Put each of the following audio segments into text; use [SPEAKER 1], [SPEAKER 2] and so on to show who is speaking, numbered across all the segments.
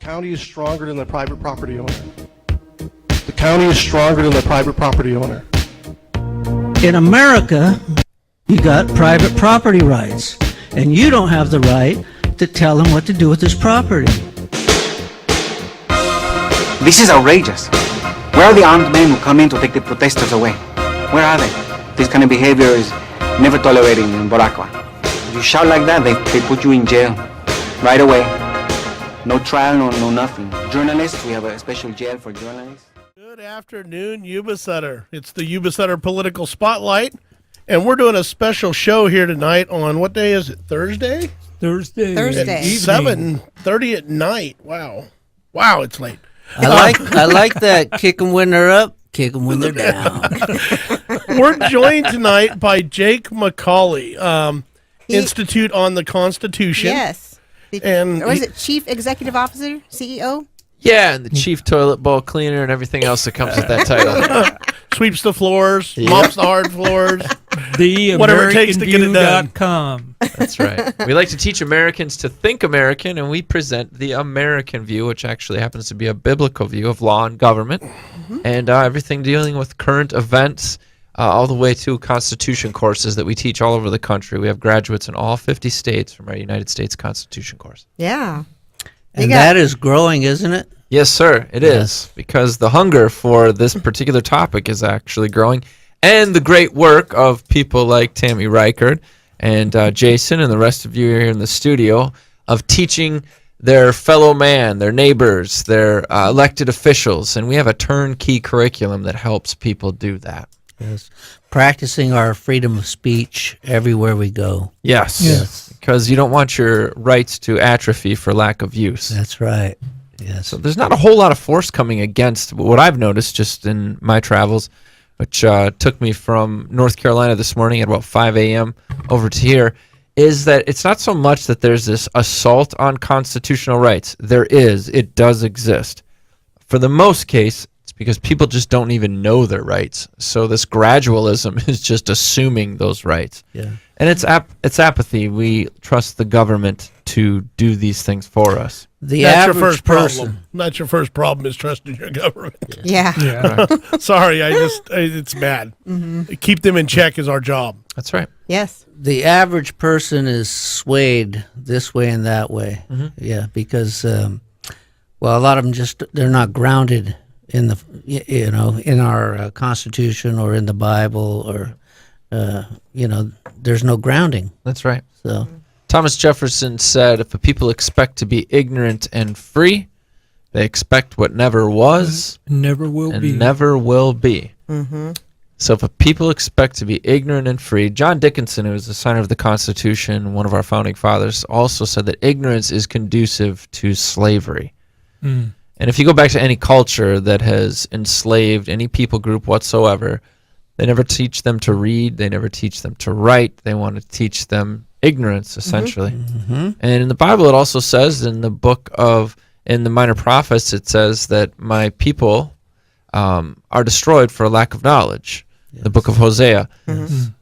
[SPEAKER 1] county is stronger than the private property owner. The county is stronger than the private property owner.
[SPEAKER 2] In America, you got private property rights, and you don't have the right to tell him what to do with his property.
[SPEAKER 3] This is outrageous. Where are the armed men who come in to take the protesters away? Where are they? This kind of behavior is never tolerated in Boracua. If you shout like that, they put you in jail right away. No trial, no nothing. Journalists, we have a special jail for journalists.
[SPEAKER 4] Good afternoon, Yuba Sutter. It's the Yuba Sutter Political Spotlight, and we're doing a special show here tonight on, what day is it, Thursday?
[SPEAKER 5] Thursday.
[SPEAKER 4] At 7:30 at night. Wow, it's late.
[SPEAKER 2] I like that. Kick them when they're up, kick them when they're down.
[SPEAKER 4] We're joined tonight by Jake McAulay, Institute on the Constitution.
[SPEAKER 5] Yes.
[SPEAKER 4] And
[SPEAKER 5] or was it Chief Executive Officer, CEO?
[SPEAKER 6] Yeah, and the chief toilet bowl cleaner and everything else that comes with that title.
[SPEAKER 4] Sweeps the floors, mops the hard floors.
[SPEAKER 7] Whatever
[SPEAKER 4] it takes to get it done.
[SPEAKER 7] AmericanView.com.
[SPEAKER 6] That's right. We like to teach Americans to think American, and we present the American view, which actually happens to be a biblical view of law and government, and everything dealing with current events, all the way to Constitution courses that we teach all over the country. We have graduates in all 50 states from our United States Constitution course.
[SPEAKER 5] Yeah.
[SPEAKER 2] And that is growing, isn't it?
[SPEAKER 6] Yes, sir, it is, because the hunger for this particular topic is actually growing, and the great work of people like Tammy Reichert and Jason and the rest of you here in the studio of teaching their fellow man, their neighbors, their elected officials, and we have a turnkey curriculum that helps people do that.
[SPEAKER 2] Yes. Practicing our freedom of speech everywhere we go.
[SPEAKER 6] Yes. Because you don't want your rights to atrophy for lack of use.
[SPEAKER 2] That's right. Yes.
[SPEAKER 6] So there's not a whole lot of force coming against what I've noticed just in my travels, which took me from North Carolina this morning at about 5 a.m. over to here, is that it's not so much that there's this assault on constitutional rights. It does exist. For the most case, it's because people just don't even know their rights. So this gradualism is just assuming those rights.
[SPEAKER 2] Yeah.
[SPEAKER 6] And it's apathy. We trust the government to do these things for us.
[SPEAKER 2] The
[SPEAKER 4] That's your
[SPEAKER 2] average
[SPEAKER 4] first
[SPEAKER 2] person.
[SPEAKER 4] problem. That's your first problem is trusting your government.
[SPEAKER 5] Yeah.
[SPEAKER 4] Sorry, it's bad. Keep them in check is our job.
[SPEAKER 6] That's right.
[SPEAKER 5] Yes.
[SPEAKER 2] The average person is swayed this way and that way. Yeah, because a lot of them they're not grounded in in our Constitution or in the Bible, or there's no grounding.
[SPEAKER 6] That's right.
[SPEAKER 2] So
[SPEAKER 6] Thomas Jefferson said, if a people expect to be ignorant and free, they expect what never was
[SPEAKER 7] Never will
[SPEAKER 6] and
[SPEAKER 7] be.
[SPEAKER 6] never will be. So if a people expect to be ignorant and free, John Dickinson, who was the signer of the Constitution, one of our founding fathers, also said that ignorance is conducive to slavery. And if you go back to any culture that has enslaved any people group whatsoever, they never teach them to read, they never teach them to write, they want to teach them ignorance, essentially. And in the Bible, it also says in the Minor Prophets, it says that my people are destroyed for a lack of knowledge. The book of Hosea.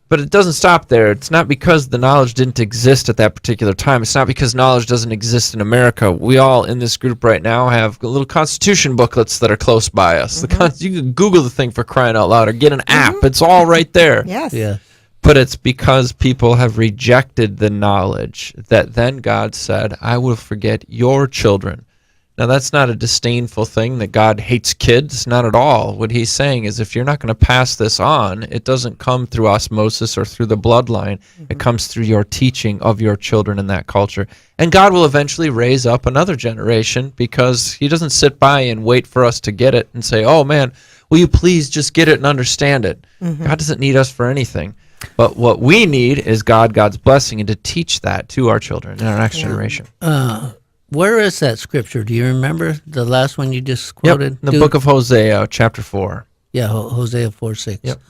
[SPEAKER 6] But it doesn't stop there. It's not because the knowledge didn't exist at that particular time. It's not because knowledge doesn't exist in America. We all in this group right now have little Constitution booklets that are close by us. You can Google the thing, for crying out loud, or get an app. It's all right there.
[SPEAKER 5] Yes.
[SPEAKER 2] yeah,
[SPEAKER 6] But it's because people have rejected the knowledge that then God said, I will forget your children. Now, that's not a disdainful thing that God hates kids, not at all. What he's saying is if you're not going to pass this on, it doesn't come through osmosis or through the bloodline. It comes through your teaching of your children in that culture. And God will eventually raise up another generation, because he doesn't sit by and wait for us to get it and say, oh, man, will you please just get it and understand it? God doesn't need us for anything. But what we need is God's blessing, and to teach that to our children and our next generation.
[SPEAKER 2] where is that scripture? Do you remember the last one you just quoted?
[SPEAKER 6] The book of Hosea, chapter 4.
[SPEAKER 2] Yeah, Hosea 4:6.
[SPEAKER 6] Yep.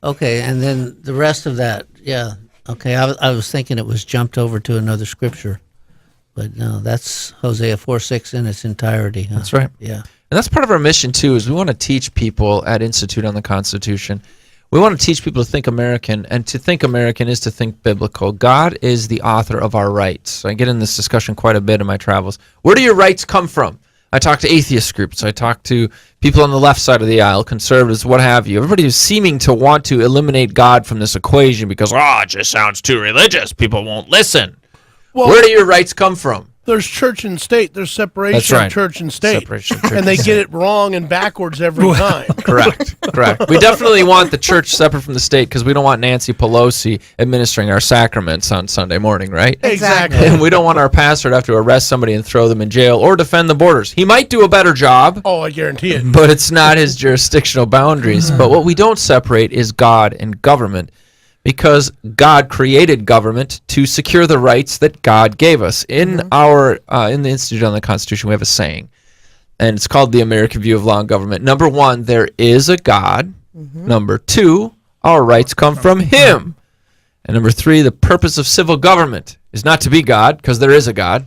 [SPEAKER 2] Okay, and then the rest of that, yeah. Okay, I was thinking it was jumped over to another scripture. But no, that's Hosea 4:6 in its entirety. Huh?
[SPEAKER 6] That's right.
[SPEAKER 2] Yeah.
[SPEAKER 6] And that's part of our mission, too, is we want to teach people at Institute on the Constitution. We want to teach people to think American, and to think American is to think biblical. God is the author of our rights. I get in this discussion quite a bit in my travels. Where do your rights come from? I talk to atheist groups. I talk to people on the left side of the aisle, conservatives, what have you. Everybody is seeming to want to eliminate God from this equation because, it just sounds too religious. People won't listen.
[SPEAKER 4] Well,
[SPEAKER 6] Where do your rights come from?
[SPEAKER 4] there's church and state. There's separation
[SPEAKER 6] That's right.
[SPEAKER 4] of church and state.
[SPEAKER 6] Separation of church
[SPEAKER 4] and they
[SPEAKER 6] and
[SPEAKER 4] get it wrong and backwards every time.
[SPEAKER 6] Correct. We definitely want the church separate from the state because we don't want Nancy Pelosi administering our sacraments on Sunday morning, right?
[SPEAKER 4] Exactly.
[SPEAKER 6] And we don't want our pastor to have to arrest somebody and throw them in jail or defend the borders. He might do a better job,
[SPEAKER 4] Oh, I guarantee it.
[SPEAKER 6] but it's not his jurisdictional boundaries. But what we don't separate is God and government, because God created government to secure the rights that God gave us. In our in the Institute on the Constitution, we have a saying, and it's called the American View of Law and Government. Number one, there is a God. Number two, our rights come from Him. And number three, the purpose of civil government is not to be God, because there is a God.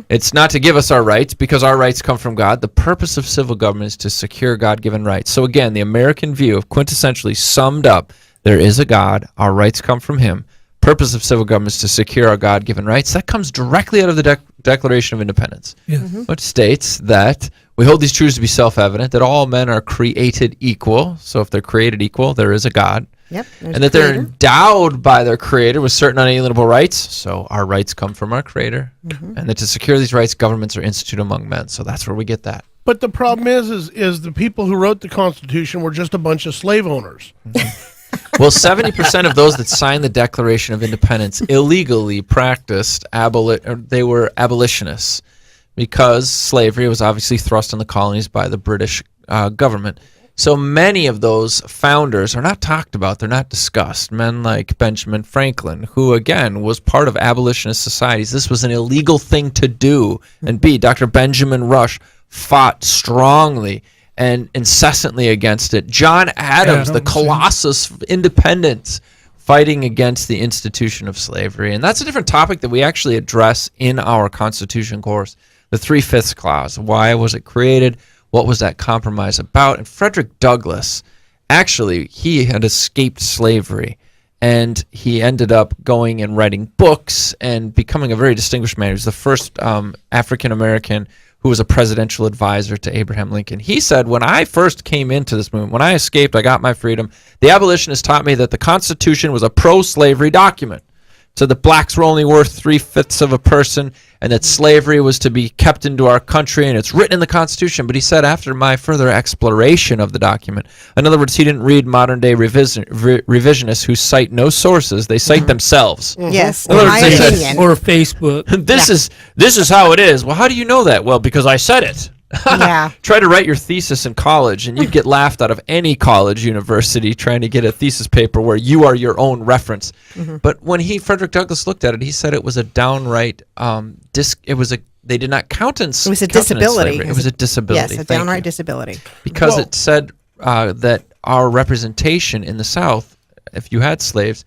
[SPEAKER 6] It's not to give us our rights, because our rights come from God. The purpose of civil government is to secure God-given rights. So again, the American view of quintessentially summed up, there is a God, our rights come from Him. Purpose of civil government is to secure our God-given rights. That comes directly out of the Declaration of Independence, which states that we hold these truths to be self-evident, that all men are created equal. So if they're created equal, there is a God.
[SPEAKER 5] Yep.
[SPEAKER 6] And that they're endowed by their Creator with certain unalienable rights. So our rights come from our Creator. And that to secure these rights, governments are instituted among men. So that's where we get that.
[SPEAKER 4] But the problem is the people who wrote the Constitution were just a bunch of slave owners.
[SPEAKER 6] Well, 70% of those that signed the Declaration of Independence illegally practiced they were abolitionists, because slavery was obviously thrust on the colonies by the British government. So many of those founders are not talked about. They're not discussed. Men like Benjamin Franklin, who, again, was part of abolitionist societies. This was an illegal thing to do. And Dr. Benjamin Rush fought strongly and incessantly against it. John Adams, the Colossus of independence, fighting against the institution of slavery. And that's a different topic that we actually address in our Constitution course, the 3/5 clause. Why was it created? What was that compromise about? And Frederick Douglass, actually, he had escaped slavery, and he ended up going and writing books and becoming a very distinguished man. He was the first African-American who was a presidential advisor to Abraham Lincoln. He said, when I first came into this movement, when I escaped, I got my freedom, the abolitionists taught me that the Constitution was a pro-slavery document. So that blacks were only worth 3/5 of a person, and that slavery was to be kept into our country, and it's written in the Constitution. But he said, after my further exploration of the document, in other words, he didn't read modern-day revisionists who cite no sources; they cite themselves.
[SPEAKER 5] Yes,
[SPEAKER 6] In other words,
[SPEAKER 5] my
[SPEAKER 6] they said,
[SPEAKER 5] opinion.
[SPEAKER 7] Or Facebook.
[SPEAKER 6] this is how it is. Well, how do you know that? Well, because I said it.
[SPEAKER 5] Yeah.
[SPEAKER 6] Try to write your thesis in college, and you'd get laughed out of any college university trying to get a thesis paper where you are your own reference. But when Frederick Douglass looked at it, he said it was a downright they did not countenance.
[SPEAKER 5] It was a
[SPEAKER 6] countenance
[SPEAKER 5] disability.
[SPEAKER 6] slavery. It was a disability.
[SPEAKER 5] Yes, a
[SPEAKER 6] Thank
[SPEAKER 5] downright
[SPEAKER 6] you.
[SPEAKER 5] disability.
[SPEAKER 6] Because
[SPEAKER 4] Well-
[SPEAKER 6] it said that our representation in the South, if you had slaves,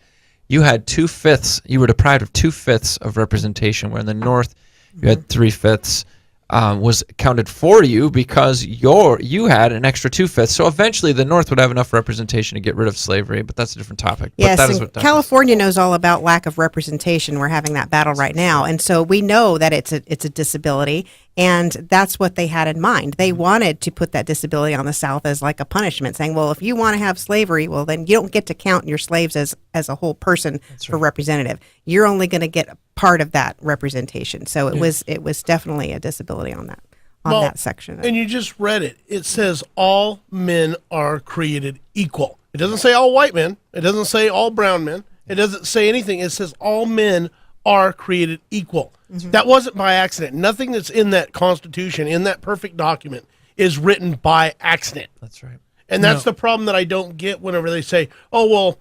[SPEAKER 6] you had 2/5. You were deprived of 2/5 of representation, where in the North you had 3/5. Was counted for you because you had an extra 2/5. So eventually the North would have enough representation to get rid of slavery, but that's a different topic.
[SPEAKER 5] Yes,
[SPEAKER 6] but that is
[SPEAKER 5] and
[SPEAKER 6] what that
[SPEAKER 5] California knows all about lack of representation. We're having that battle right now, and so we know that it's a disability, and that's what they had in mind. They wanted to put that disability on the South as like a punishment, saying, "Well, if you want to have slavery, well, then you don't get to count your slaves as a whole person for representative. You're only going to get a part of that representation." So it was definitely a disability on that section.
[SPEAKER 4] And you just read it. It says all men are created equal. It doesn't say all white men. It doesn't say all brown men. It doesn't say anything. It says all men are created equal. That wasn't by accident. Nothing that's in that Constitution, in that perfect document, is written by accident.
[SPEAKER 6] That's right.
[SPEAKER 4] And that's the problem that I don't get whenever they say, "Oh, well,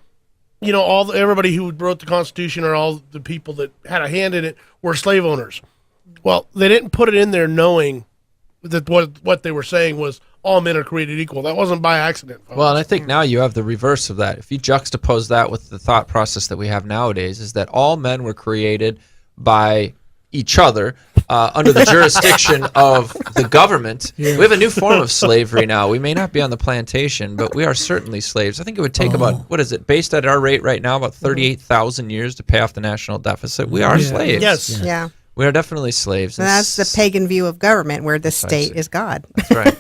[SPEAKER 4] you know, everybody who wrote the Constitution or all the people that had a hand in it were slave owners." Well, they didn't put it in there knowing that what they were saying was all men are created equal. That wasn't by accident, folks.
[SPEAKER 6] Well, and I think now you have the reverse of that. If you juxtapose that with the thought process that we have nowadays, is that all men were created by each other under the jurisdiction of the government. We have a new form of slavery now. We may not be on the plantation, but we are certainly slaves. I think it would take about, what is it, based at our rate right now, about 38,000 years to pay off the national deficit. We are slaves.
[SPEAKER 4] Yes.
[SPEAKER 5] Yeah.
[SPEAKER 6] We are definitely slaves.
[SPEAKER 5] And that's the pagan view of government, where the state is God.
[SPEAKER 6] That's right.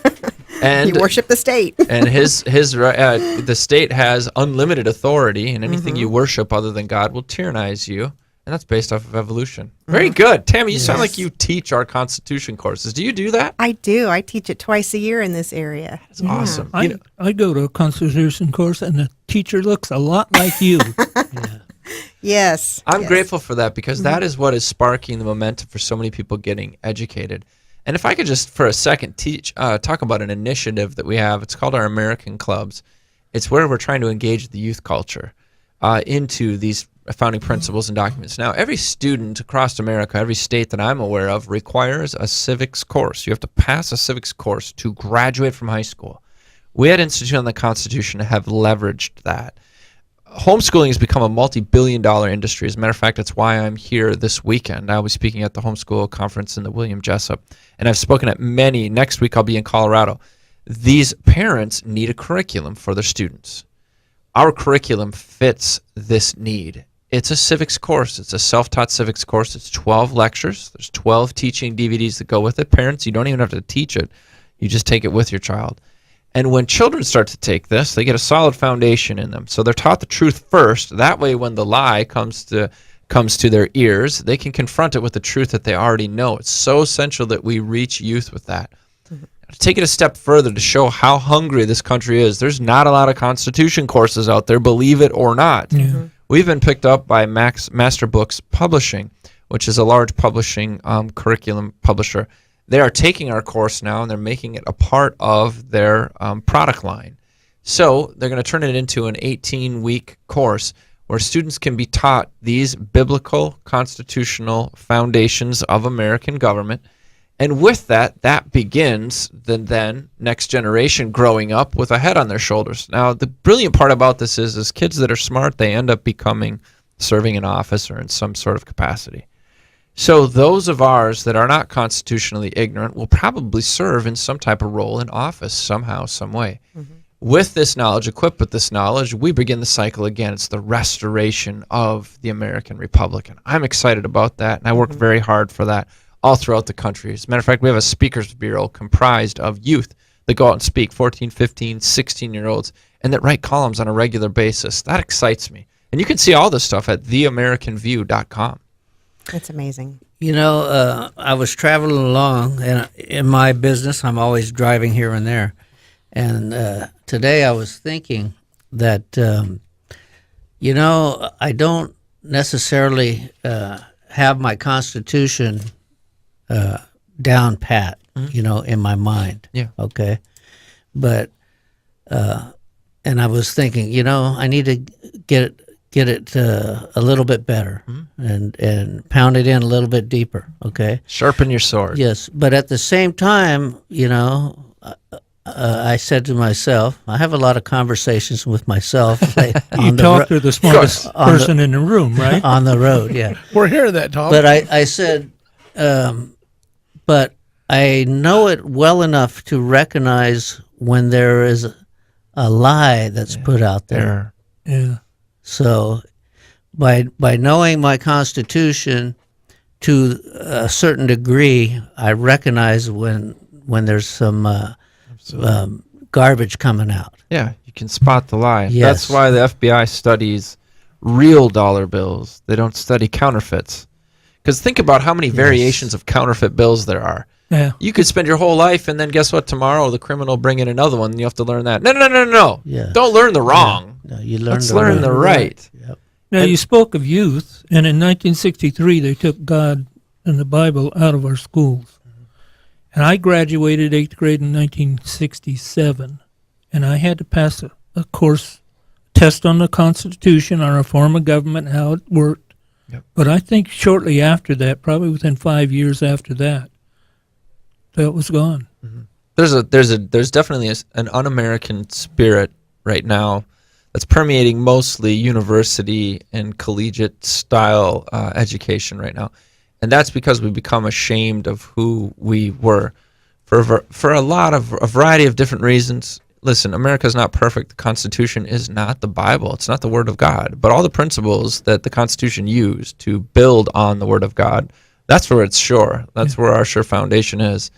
[SPEAKER 6] And
[SPEAKER 5] you worship the state.
[SPEAKER 6] and the state has unlimited authority, and anything you worship other than God will tyrannize you, and that's based off of evolution. Very good, Tammy. You sound like you teach our Constitution courses. Do you do that?
[SPEAKER 5] I do. I teach it twice a year in this area.
[SPEAKER 6] That's awesome.
[SPEAKER 7] I go to a Constitution course, and the teacher looks a lot like you.
[SPEAKER 5] Yes.
[SPEAKER 6] I'm grateful for that, because that is what is sparking the momentum for so many people getting educated. And if I could just for a second talk about an initiative that we have. It's called our American Clubs. It's where we're trying to engage the youth culture into these founding principles and documents. Now, every student across America, every state that I'm aware of, requires a civics course. You have to pass a civics course to graduate from high school. We at Institute on the Constitution have leveraged that. Homeschooling has become a multi-billion-dollar industry. As a matter of fact, that's why I'm here this weekend. I'll be speaking at the Homeschool Conference in the William Jessup, and I've spoken at many. Next week, I'll be in Colorado. These parents need a curriculum for their students. Our curriculum fits this need. It's a civics course. It's a self-taught civics course. It's 12 lectures. There's 12 teaching DVDs that go with it. Parents, you don't even have to teach it. You just take it with your child. And when children start to take this, they get a solid foundation in them. So they're taught the truth first. That way, when the lie comes to their ears, they can confront it with the truth that they already know. It's so essential that we reach youth with that. To take it a step further to show how hungry this country is, there's not a lot of Constitution courses out there, believe it or not. We've been picked up by Master Books Publishing, which is a large publishing curriculum publisher. They are taking our course now, and they're making it a part of their product line. So they're going to turn it into an 18-week course where students can be taught these biblical constitutional foundations of American government. And with that, that begins the then next generation growing up with a head on their shoulders. Now, the brilliant part about this is kids that are smart, they end up serving in office or in some sort of capacity. So those of ours that are not constitutionally ignorant will probably serve in some type of role in office somehow, some way. With this knowledge, equipped with this knowledge, we begin the cycle again. It's the restoration of the American Republic. And I'm excited about that, and I work very hard for that all throughout the country. As a matter of fact, we have a speakers bureau comprised of youth that go out and speak, 14, 15, 16-year-olds, and that write columns on a regular basis. That excites me. And you can see all this stuff at theamericanview.com.
[SPEAKER 5] That's amazing.
[SPEAKER 2] You know, I was traveling along, and in my business, I'm always driving here and there. And today I was thinking that, you know, I don't necessarily have my Constitution down pat, you know, in my mind.
[SPEAKER 6] Yeah.
[SPEAKER 2] Okay. But, and I was thinking, you know, I need to get it a little bit better and pound it in a little bit deeper. Okay.
[SPEAKER 6] Sharpen your sword.
[SPEAKER 2] Yes. But at the same time, you know, I said to myself, I have a lot of conversations with myself.
[SPEAKER 7] You talk to the smartest person in the room, right?
[SPEAKER 2] On the road, yeah.
[SPEAKER 4] We're hearing that, Tom.
[SPEAKER 2] But I said, but I know it well enough to recognize when there is a lie that's put out there.
[SPEAKER 7] Yeah.
[SPEAKER 2] So by knowing my Constitution to a certain degree, I recognize when there's some garbage coming out.
[SPEAKER 6] Yeah, you can spot the lie.
[SPEAKER 2] Yes.
[SPEAKER 6] That's why the FBI studies real dollar bills. They don't study counterfeits. Because think about how many variations of counterfeit bills there are.
[SPEAKER 7] Yeah.
[SPEAKER 6] You could spend your whole life, and then guess what? Tomorrow the criminal bring in another one, and you have to learn that. No.
[SPEAKER 2] Yeah.
[SPEAKER 6] Don't learn the wrong.
[SPEAKER 2] No, you learn
[SPEAKER 6] Let's learn the right.
[SPEAKER 2] Yep.
[SPEAKER 7] Now, you spoke of youth, and in 1963, they took God and the Bible out of our schools. And I graduated 8th grade in 1967, and I had to pass a course test on the Constitution, on our form of government, how it worked.
[SPEAKER 6] Yep.
[SPEAKER 7] But I think shortly after that, probably within 5 years after that, that was gone.
[SPEAKER 6] There's definitely an un-American spirit right now that's permeating mostly university and collegiate style education right now, and that's because we become ashamed of who we were for a variety of different reasons. Listen, America's not perfect. The Constitution is not the Bible. It's not the Word of God. But all the principles that the Constitution used to build on the Word of God, That's where it's sure. That's where our sure foundation is.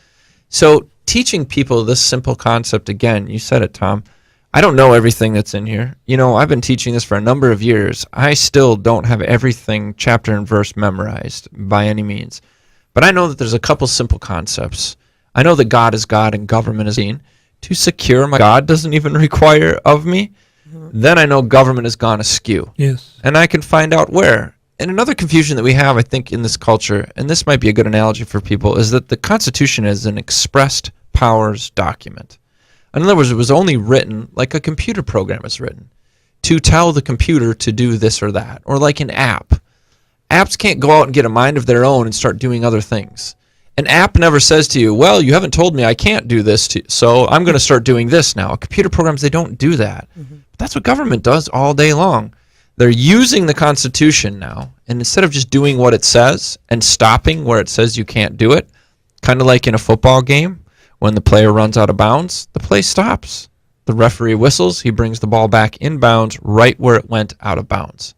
[SPEAKER 6] So teaching people this simple concept, again, you said it, Tom. I don't know everything that's in here. You know, I've been teaching this for a number of years. I still don't have everything chapter and verse memorized by any means. But I know that there's a couple simple concepts. I know that God is God and government is seen. To secure my God doesn't even require of me. Then I know government has gone askew.
[SPEAKER 7] Yes.
[SPEAKER 6] And I can find out where. And another confusion that we have, I think, in this culture, and this might be a good analogy for people, is that the Constitution is an expressed powers document. In other words, it was only written like a computer program is written to tell the computer to do this or that, or like an app. Apps can't go out and get a mind of their own and start doing other things. An app never says to you, well, you haven't told me I can't do this, so I'm going to start doing this now. Computer programs, they don't do that. But that's what government does all day long. They're using the Constitution now, and instead of just doing what it says and stopping where it says you can't do it, kind of like in a football game, when the player runs out of bounds, the play stops. The referee whistles, he brings the ball back in bounds right where it went out of bounds.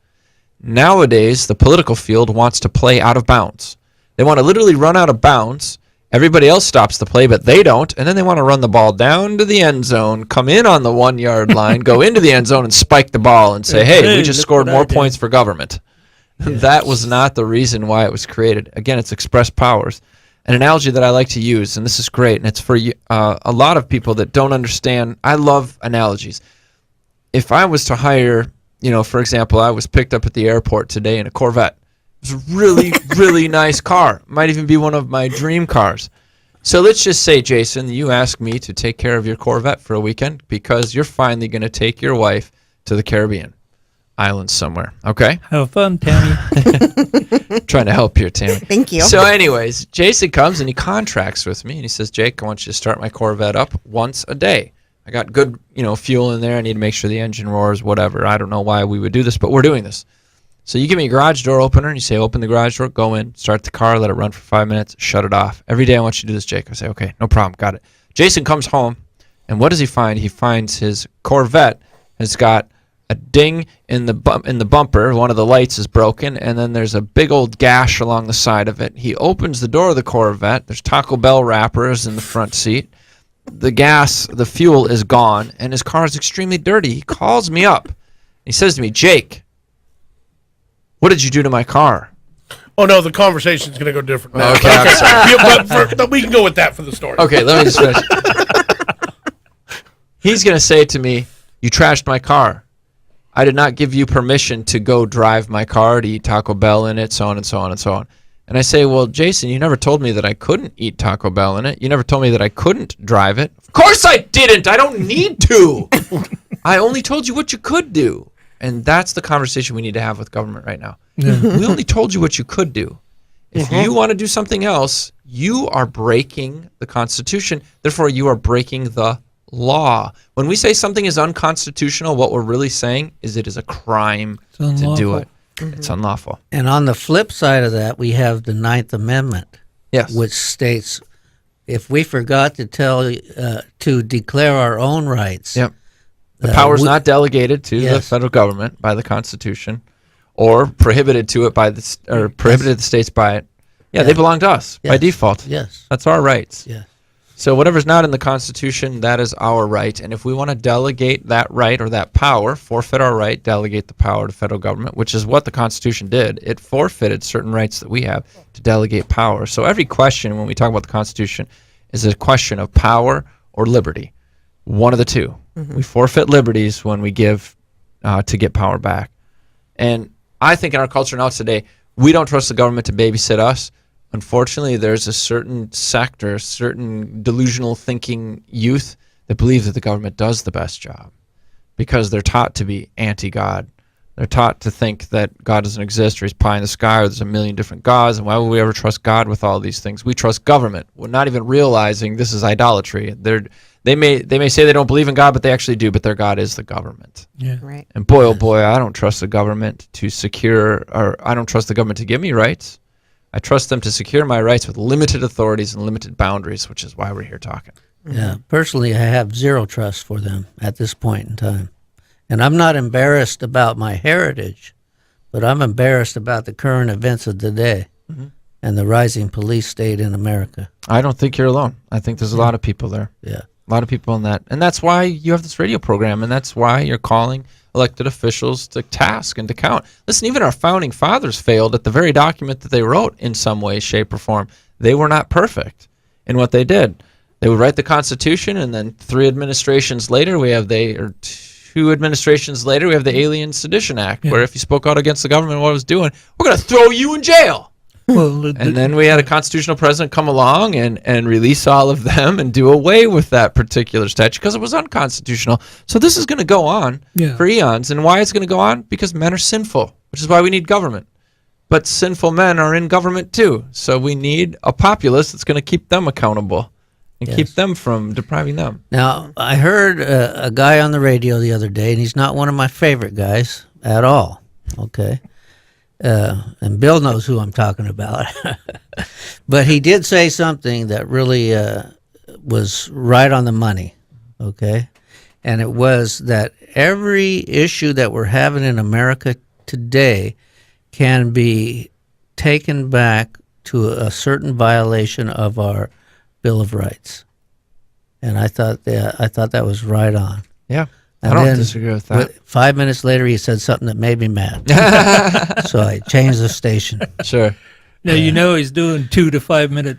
[SPEAKER 6] Nowadays, the political field wants to play out of bounds. They want to literally run out of bounds. Everybody else stops the play, but they don't. And then they want to run the ball down to the end zone, come in on the 1 yard line, go into the end zone and spike the ball and say, hey, we just scored more points for government. That was not the reason why it was created. Again, it's expressed powers. An analogy that I like to use, and this is great, and it's for a lot of people that don't understand. I love analogies. If I was to hire, for example, I was picked up at the airport today in a Corvette. It was a really, really nice car. Might even be one of my dream cars. So let's just say, Jason, you ask me to take care of your Corvette for a weekend because you're finally going to take your wife to the Caribbean islands somewhere. Okay?
[SPEAKER 7] Have fun, Tammy.
[SPEAKER 6] Trying to help here, Tammy.
[SPEAKER 5] Thank you.
[SPEAKER 6] So anyways, Jason comes and he contracts with me and he says, Jake, I want you to start my Corvette up once a day. I got good, fuel in there. I need to make sure the engine roars, whatever. I don't know why we would do this, but we're doing this. So you give me a garage door opener and you say, open the garage door, go in, start the car, let it run for 5 minutes, shut it off. Every day I want you to do this, Jake. I say, okay, no problem, got it. Jason comes home, and what does he find? He finds his Corvette has got a ding in the bumper. One of the lights is broken, and then there's a big old gash along the side of it. He opens the door of the Corvette. There's Taco Bell wrappers in the front seat. The fuel is gone, and his car is extremely dirty. He calls me up. He says to me, Jake, what did you do to my car?
[SPEAKER 4] Oh, no, the conversation's going to go different now.
[SPEAKER 6] Okay, I'm sorry.
[SPEAKER 4] Yeah, but we can go with that for the story.
[SPEAKER 6] Okay, let me just finish. He's going to say to me, you trashed my car. I did not give you permission to go drive my car, to eat Taco Bell in it, so on and so on and so on. And I say, well, Jason, you never told me that I couldn't eat Taco Bell in it. You never told me that I couldn't drive it. Of course I didn't. I don't need to. I only told you what you could do. And that's the conversation we need to have with government right now. Yeah. We only told you what you could do. If you want to do something else, you are breaking the Constitution. Therefore, you are breaking the law. When we say something is unconstitutional, what we're really saying is it is a crime to do it. It's unlawful.
[SPEAKER 2] And on the flip side of that, we have the Ninth Amendment, which states if we forgot to declare our own rights,
[SPEAKER 6] the power is not delegated to the federal government by the Constitution, or prohibited to it by prohibited the states by it. They belong to us by default.
[SPEAKER 2] Yes,
[SPEAKER 6] that's our rights.
[SPEAKER 2] Yes.
[SPEAKER 6] So whatever's not in the Constitution, that is our right. And if we want to delegate that right or that power, forfeit our right, delegate the power to federal government, which is what the Constitution did. It forfeited certain rights that we have to delegate power. So every question when we talk about the Constitution is a question of power or liberty. One of the two. We forfeit liberties when we give to get power back. And I think in our culture now today, we don't trust the government to babysit us. Unfortunately, there's a certain sector, certain delusional thinking youth that believe that the government does the best job because they're taught to be anti-God. They're taught to think that God doesn't exist or he's pie in the sky or there's a million different gods. And why would we ever trust God with all these things? We trust government. We're not even realizing this is idolatry. They may say they don't believe in God, but they actually do. But their God is the government.
[SPEAKER 7] Yeah.
[SPEAKER 5] Right.
[SPEAKER 6] And boy, oh boy, I don't trust the government to secure, or I don't trust the government to give me rights. I trust them to secure my rights with limited authorities and limited boundaries, which is why we're here talking.
[SPEAKER 2] Yeah. Personally, I have zero trust for them at this point in time. And I'm not embarrassed about my heritage, but I'm embarrassed about the current events of the day. and the rising police state in America.
[SPEAKER 6] I don't think you're alone. I think there's a lot of people there.
[SPEAKER 2] Yeah.
[SPEAKER 6] A lot of people in that. And that's why you have this radio program, and that's why you're calling elected officials to task and to count. Listen, even our founding fathers failed at the very document that they wrote in some way, shape, or form. They were not perfect in what they did. They would write the Constitution, and then 2 administrations later, we have the Alien Sedition Act, where if you spoke out against the government and what it was doing, we're going to throw you in jail.
[SPEAKER 7] Well,
[SPEAKER 6] And then we had a constitutional president come along and release all of them and do away with that particular statute because it was unconstitutional. So this is going to go on for eons. And why it's going to go on? Because men are sinful, which is why we need government. But sinful men are in government too. So we need a populace that's going to keep them accountable and keep them from depriving them.
[SPEAKER 2] Now, I heard a guy on the radio the other day, and he's not one of my favorite guys at all, okay? And Bill knows who I'm talking about. But he did say something that really was right on the money, okay? And it was that every issue that we're having in America today can be taken back to a certain violation of our Bill of Rights. And I thought that was right on.
[SPEAKER 6] Yeah.
[SPEAKER 2] And
[SPEAKER 6] I don't
[SPEAKER 2] then
[SPEAKER 6] disagree with that.
[SPEAKER 2] 5 minutes later, he said something that made me mad. So I changed the station.
[SPEAKER 6] Sure.
[SPEAKER 7] Now, you know he's doing 2 to 5 minute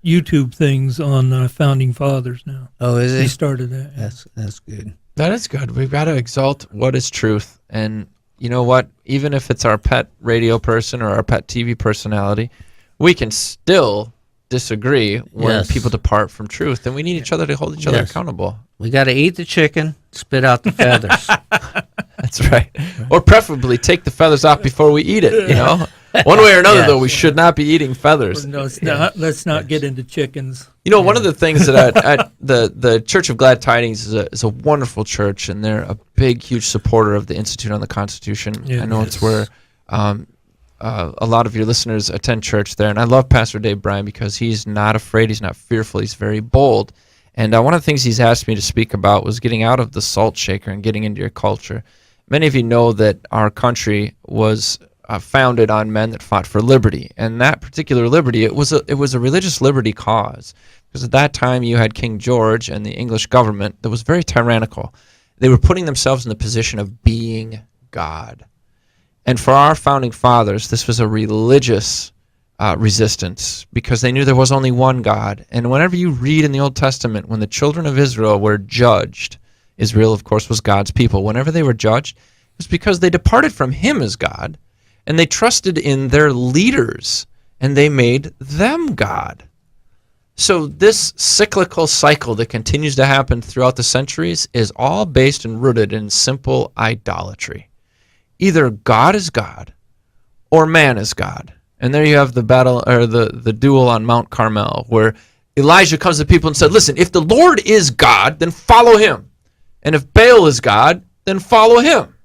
[SPEAKER 7] YouTube things on Founding Fathers now.
[SPEAKER 2] Oh, is
[SPEAKER 7] He
[SPEAKER 2] he?
[SPEAKER 7] started that. yeah.
[SPEAKER 2] That's good.
[SPEAKER 6] That is good. We've got to exalt what is truth. And you know what? Even if it's our pet radio person or our pet TV personality, we can still disagree when people depart from truth. And we need each other to hold each other accountable.
[SPEAKER 2] We got to eat the chicken, spit out the feathers.
[SPEAKER 6] That's right. Or preferably take the feathers off before we eat it, you know? One way or another, though, we should not be eating feathers.
[SPEAKER 7] No, let's not get into chickens.
[SPEAKER 6] You know, one of the things that the Church of Glad Tidings is a wonderful church, and they're a big, huge supporter of the Institute on the Constitution.
[SPEAKER 7] Yeah,
[SPEAKER 6] I know it's where a lot of your listeners attend church there, and I love Pastor Dave Bryan because he's not afraid, he's not fearful, he's very bold. And one of the things he's asked me to speak about was getting out of the salt shaker and getting into your culture. Many of you know that our country was founded on men that fought for liberty, and that particular liberty, it was a religious liberty cause, because at that time you had King George and the English government that was very tyrannical. They were putting themselves in the position of being God. And for our founding fathers, this was a religious resistance, because they knew there was only one God. And whenever you read in the Old Testament, when the children of Israel were judged, Israel, of course, was God's people. Whenever they were judged, it was because they departed from him as God, and they trusted in their leaders, and they made them God. So this cyclical cycle that continues to happen throughout the centuries is all based and rooted in simple idolatry. Either God is God or man is God. And there you have the battle, or the duel on Mount Carmel, where Elijah comes to people and said, listen, if the Lord is God, then follow him. And if Baal is God, then follow him.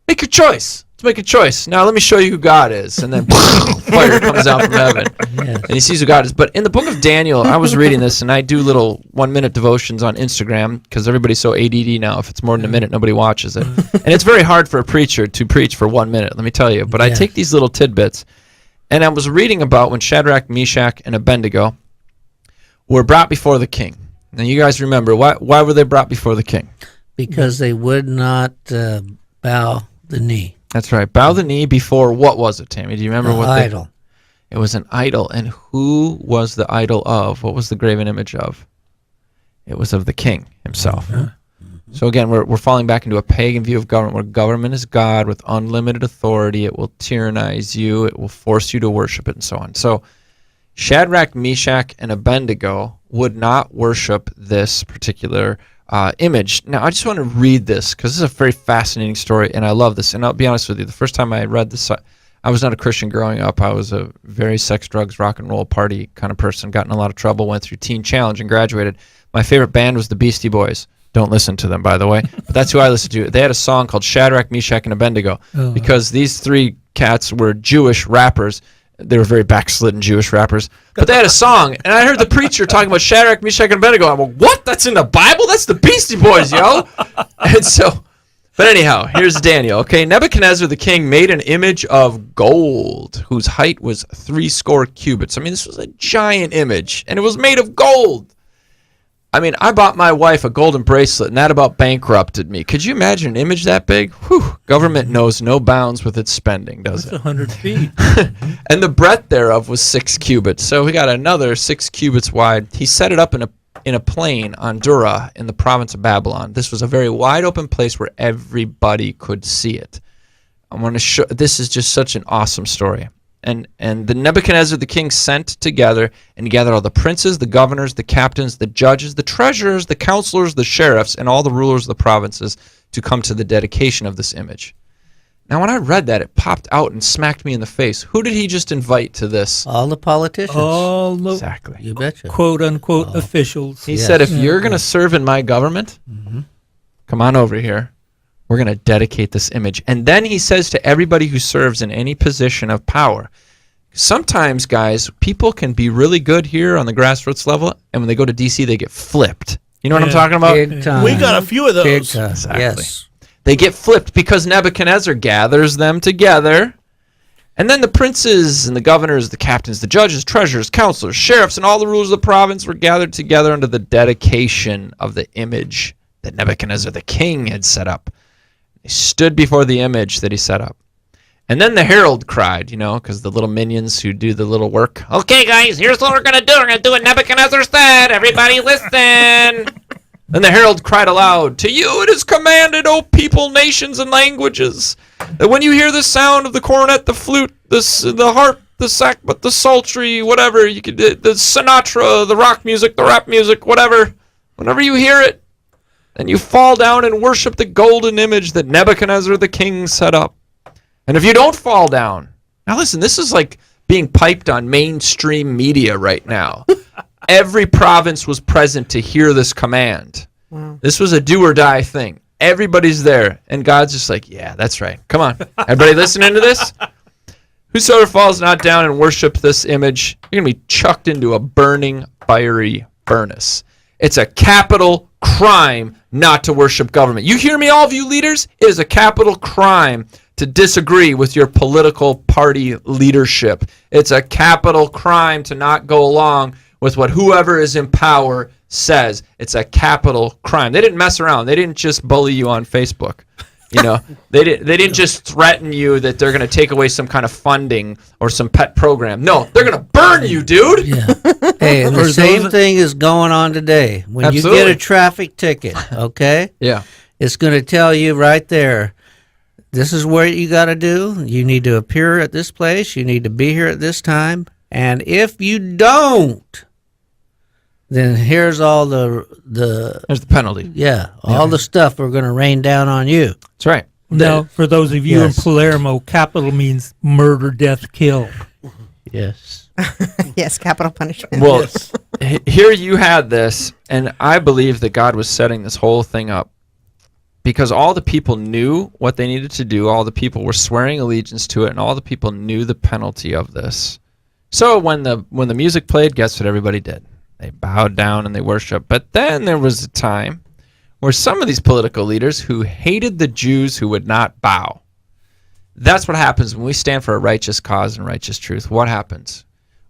[SPEAKER 6] Make your choice. Let's make a choice. Now let me show you who God is. And then fire comes out from heaven.
[SPEAKER 2] Yes.
[SPEAKER 6] And he sees who God is. But in the book of Daniel, I was reading this, and I do little 1-minute devotions on Instagram, because everybody's so ADD now. If it's more than a minute, nobody watches it. And it's very hard for a preacher to preach for 1 minute, let me tell you. But I take these little tidbits. And I was reading about when Shadrach, Meshach, and Abednego were brought before the king. Now you guys remember, why were they brought before the king?
[SPEAKER 2] Because they would not bow the knee.
[SPEAKER 6] That's right. Bow the knee before, what was it, Tammy? Do you remember what
[SPEAKER 2] idol?
[SPEAKER 6] It was an idol. And who was the idol of? What was the graven image of? It was of the king himself.
[SPEAKER 2] Uh-huh.
[SPEAKER 6] So again, we're falling back into a pagan view of government, where government is God with unlimited authority. It will tyrannize you. It will force you to worship it, and so on. So Shadrach, Meshach, and Abednego would not worship this particular image. Now, I just want to read this, because this is a very fascinating story, and I love this. And I'll be honest with you, the first time I read this, I was not a Christian growing up. I was a very sex, drugs, rock and roll party kind of person, got in a lot of trouble, went through Teen Challenge, and graduated. My favorite band was the Beastie Boys. Don't listen to them, by the way. But that's who I listened to. They had a song called Shadrach, Meshach, and Abednego, because these three cats were Jewish rappers. They were very backslidden Jewish rappers. But they had a song, and I heard the preacher talking about Shadrach, Meshach, and Abednego. I'm like, what? That's in the Bible? That's the Beastie Boys, yo! And so But anyhow, here's Daniel. Okay, Nebuchadnezzar the king made an image of gold whose height was 80 cubits. I mean, this was a giant image, and it was made of gold. I mean, I bought my wife a golden bracelet, and that about bankrupted me. Could you imagine an image that big? Whew, government knows no bounds with its spending, does
[SPEAKER 7] It's
[SPEAKER 6] it?
[SPEAKER 7] 100 feet.
[SPEAKER 6] And the breadth thereof was 6 cubits. So he got another 6 cubits wide. He set it up in a plain on Dura in the province of Babylon. This was a very wide open place where everybody could see it. I want to show. This is just such an awesome story. And the Nebuchadnezzar the king sent together and gathered all the princes, the governors, the captains, the judges, the treasurers, the counselors, the sheriffs, and all the rulers of the provinces to come to the dedication of this image. Now, when I read that, it popped out and smacked me in the face. Who did he just invite to this?
[SPEAKER 2] All the politicians.
[SPEAKER 7] All the
[SPEAKER 6] Exactly.
[SPEAKER 2] You betcha.
[SPEAKER 7] quote-unquote officials.
[SPEAKER 6] He
[SPEAKER 2] Yes.
[SPEAKER 6] said, if you're going to serve in my government, come on over here. We're going to dedicate this image. And then he says to everybody who serves in any position of power, sometimes, guys, people can be really good here on the grassroots level, and when they go to D.C., they get flipped. You know what I'm
[SPEAKER 7] Yeah.
[SPEAKER 6] talking about?
[SPEAKER 2] Big time.
[SPEAKER 4] We got a few of
[SPEAKER 2] Big
[SPEAKER 4] those.
[SPEAKER 2] time.
[SPEAKER 6] Exactly.
[SPEAKER 2] Yes.
[SPEAKER 6] They get flipped because Nebuchadnezzar gathers them together. And then the princes and the governors, the captains, the judges, treasurers, counselors, sheriffs, and all the rulers of the province were gathered together under the dedication of the image that Nebuchadnezzar the king had set up. They stood before the image that he set up. And then the herald cried, because the little minions who do the little work. Okay, guys, here's what we're going to do. We're going to do what Nebuchadnezzar said. Everybody listen. Then the herald cried aloud, to you it is commanded, O people, nations, and languages, that when you hear the sound of the cornet, the flute, the harp, the sackbut, the psaltery, whatever, you could the Sinatra, the rock music, the rap music, whatever, whenever you hear it, then you fall down and worship the golden image that Nebuchadnezzar the king set up. And if you don't fall down, now listen, this is like being piped on mainstream media right now. Every province was present to hear this command. Wow. This was a do or die thing. Everybody's there. And God's just like, yeah, that's right. Come on. Everybody listening to this? Whosoever falls not down and worships this image, you're going to be chucked into a burning, fiery furnace. It's a capital crime not to worship government. You hear me, all of you leaders? It is a capital crime to disagree with your political party leadership. It's a capital crime to not go along with what whoever is in power says. It's a capital crime. They didn't mess around. They didn't just bully you on Facebook. They didn't just threaten you that they're going to take away some kind of funding or some pet program. No, they're going to burn you, dude.
[SPEAKER 2] Yeah. Hey, and the same thing is going on today. When
[SPEAKER 6] Absolutely.
[SPEAKER 2] you get a traffic ticket, okay?
[SPEAKER 6] Yeah.
[SPEAKER 2] It's going to tell you right there, this is what you got to do. You need to appear at this place. You need to be here at this time. And if you don't, then here's all
[SPEAKER 6] There's the penalty.
[SPEAKER 2] all the stuff we're going to rain down on you.
[SPEAKER 6] That's right.
[SPEAKER 7] Now, for those of you
[SPEAKER 2] Yes.
[SPEAKER 7] in Palermo, capital means murder, death, kill.
[SPEAKER 2] Yes.
[SPEAKER 5] Yes, capital punishment.
[SPEAKER 6] Well, here you had this, and I believe that God was setting this whole thing up because all the people knew what they needed to do. All the people were swearing allegiance to it, and all the people knew the penalty of this. So when the music played, guess what everybody did? They bowed down and they worshiped. But then there was a time where some of these political leaders who hated the Jews who would not bow. That's what happens when we stand for a righteous cause and righteous truth. What happens?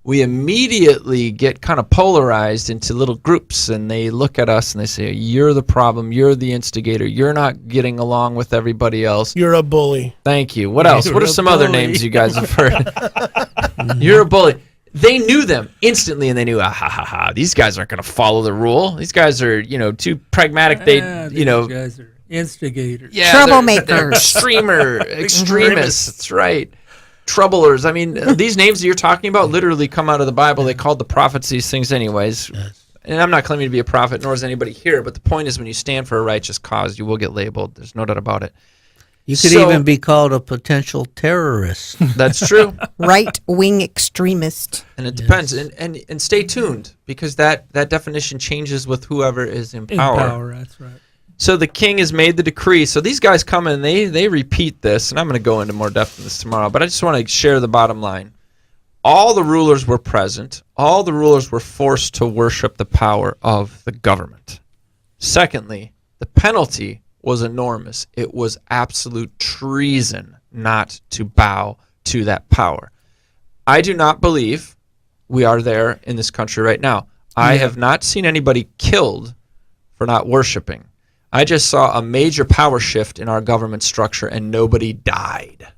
[SPEAKER 6] We immediately get kind of polarized into little groups, and they look at us and they say, you're the problem, you're the instigator, you're not getting along with everybody else.
[SPEAKER 4] You're a bully.
[SPEAKER 6] Thank you. What else?
[SPEAKER 7] You're
[SPEAKER 6] What are
[SPEAKER 7] a
[SPEAKER 6] some other
[SPEAKER 7] bully.
[SPEAKER 6] names you guys have heard? You're a bully. They knew them instantly, and they knew, these guys aren't going to follow the rule. These guys are, too pragmatic. These
[SPEAKER 7] guys are instigators.
[SPEAKER 6] yeah,
[SPEAKER 5] Troublemakers.
[SPEAKER 6] they're extremists. That's right. Troublers. I mean, these names that you're talking about literally come out of the Bible. They called the prophets these things anyways. Yes. And I'm not claiming to be a prophet, nor is anybody here, but the point is when you stand for a righteous cause, you will get labeled. There's no doubt about it.
[SPEAKER 2] You could even be called a potential terrorist.
[SPEAKER 6] That's true.
[SPEAKER 5] Right-wing extremist.
[SPEAKER 6] And it depends. And stay tuned, because that definition changes with whoever is in power.
[SPEAKER 7] That's right.
[SPEAKER 6] So the king has made the decree. So these guys come and they repeat this, and I'm going to go into more depth in this tomorrow, but I just want to share the bottom line. All the rulers were present. All the rulers were forced to worship the power of the government. Secondly, the penalty was enormous. It was absolute treason not to bow to that power. I do not believe we are there in this country right now. I have not seen anybody killed for not worshiping. I just saw a major power shift in our government structure and nobody died.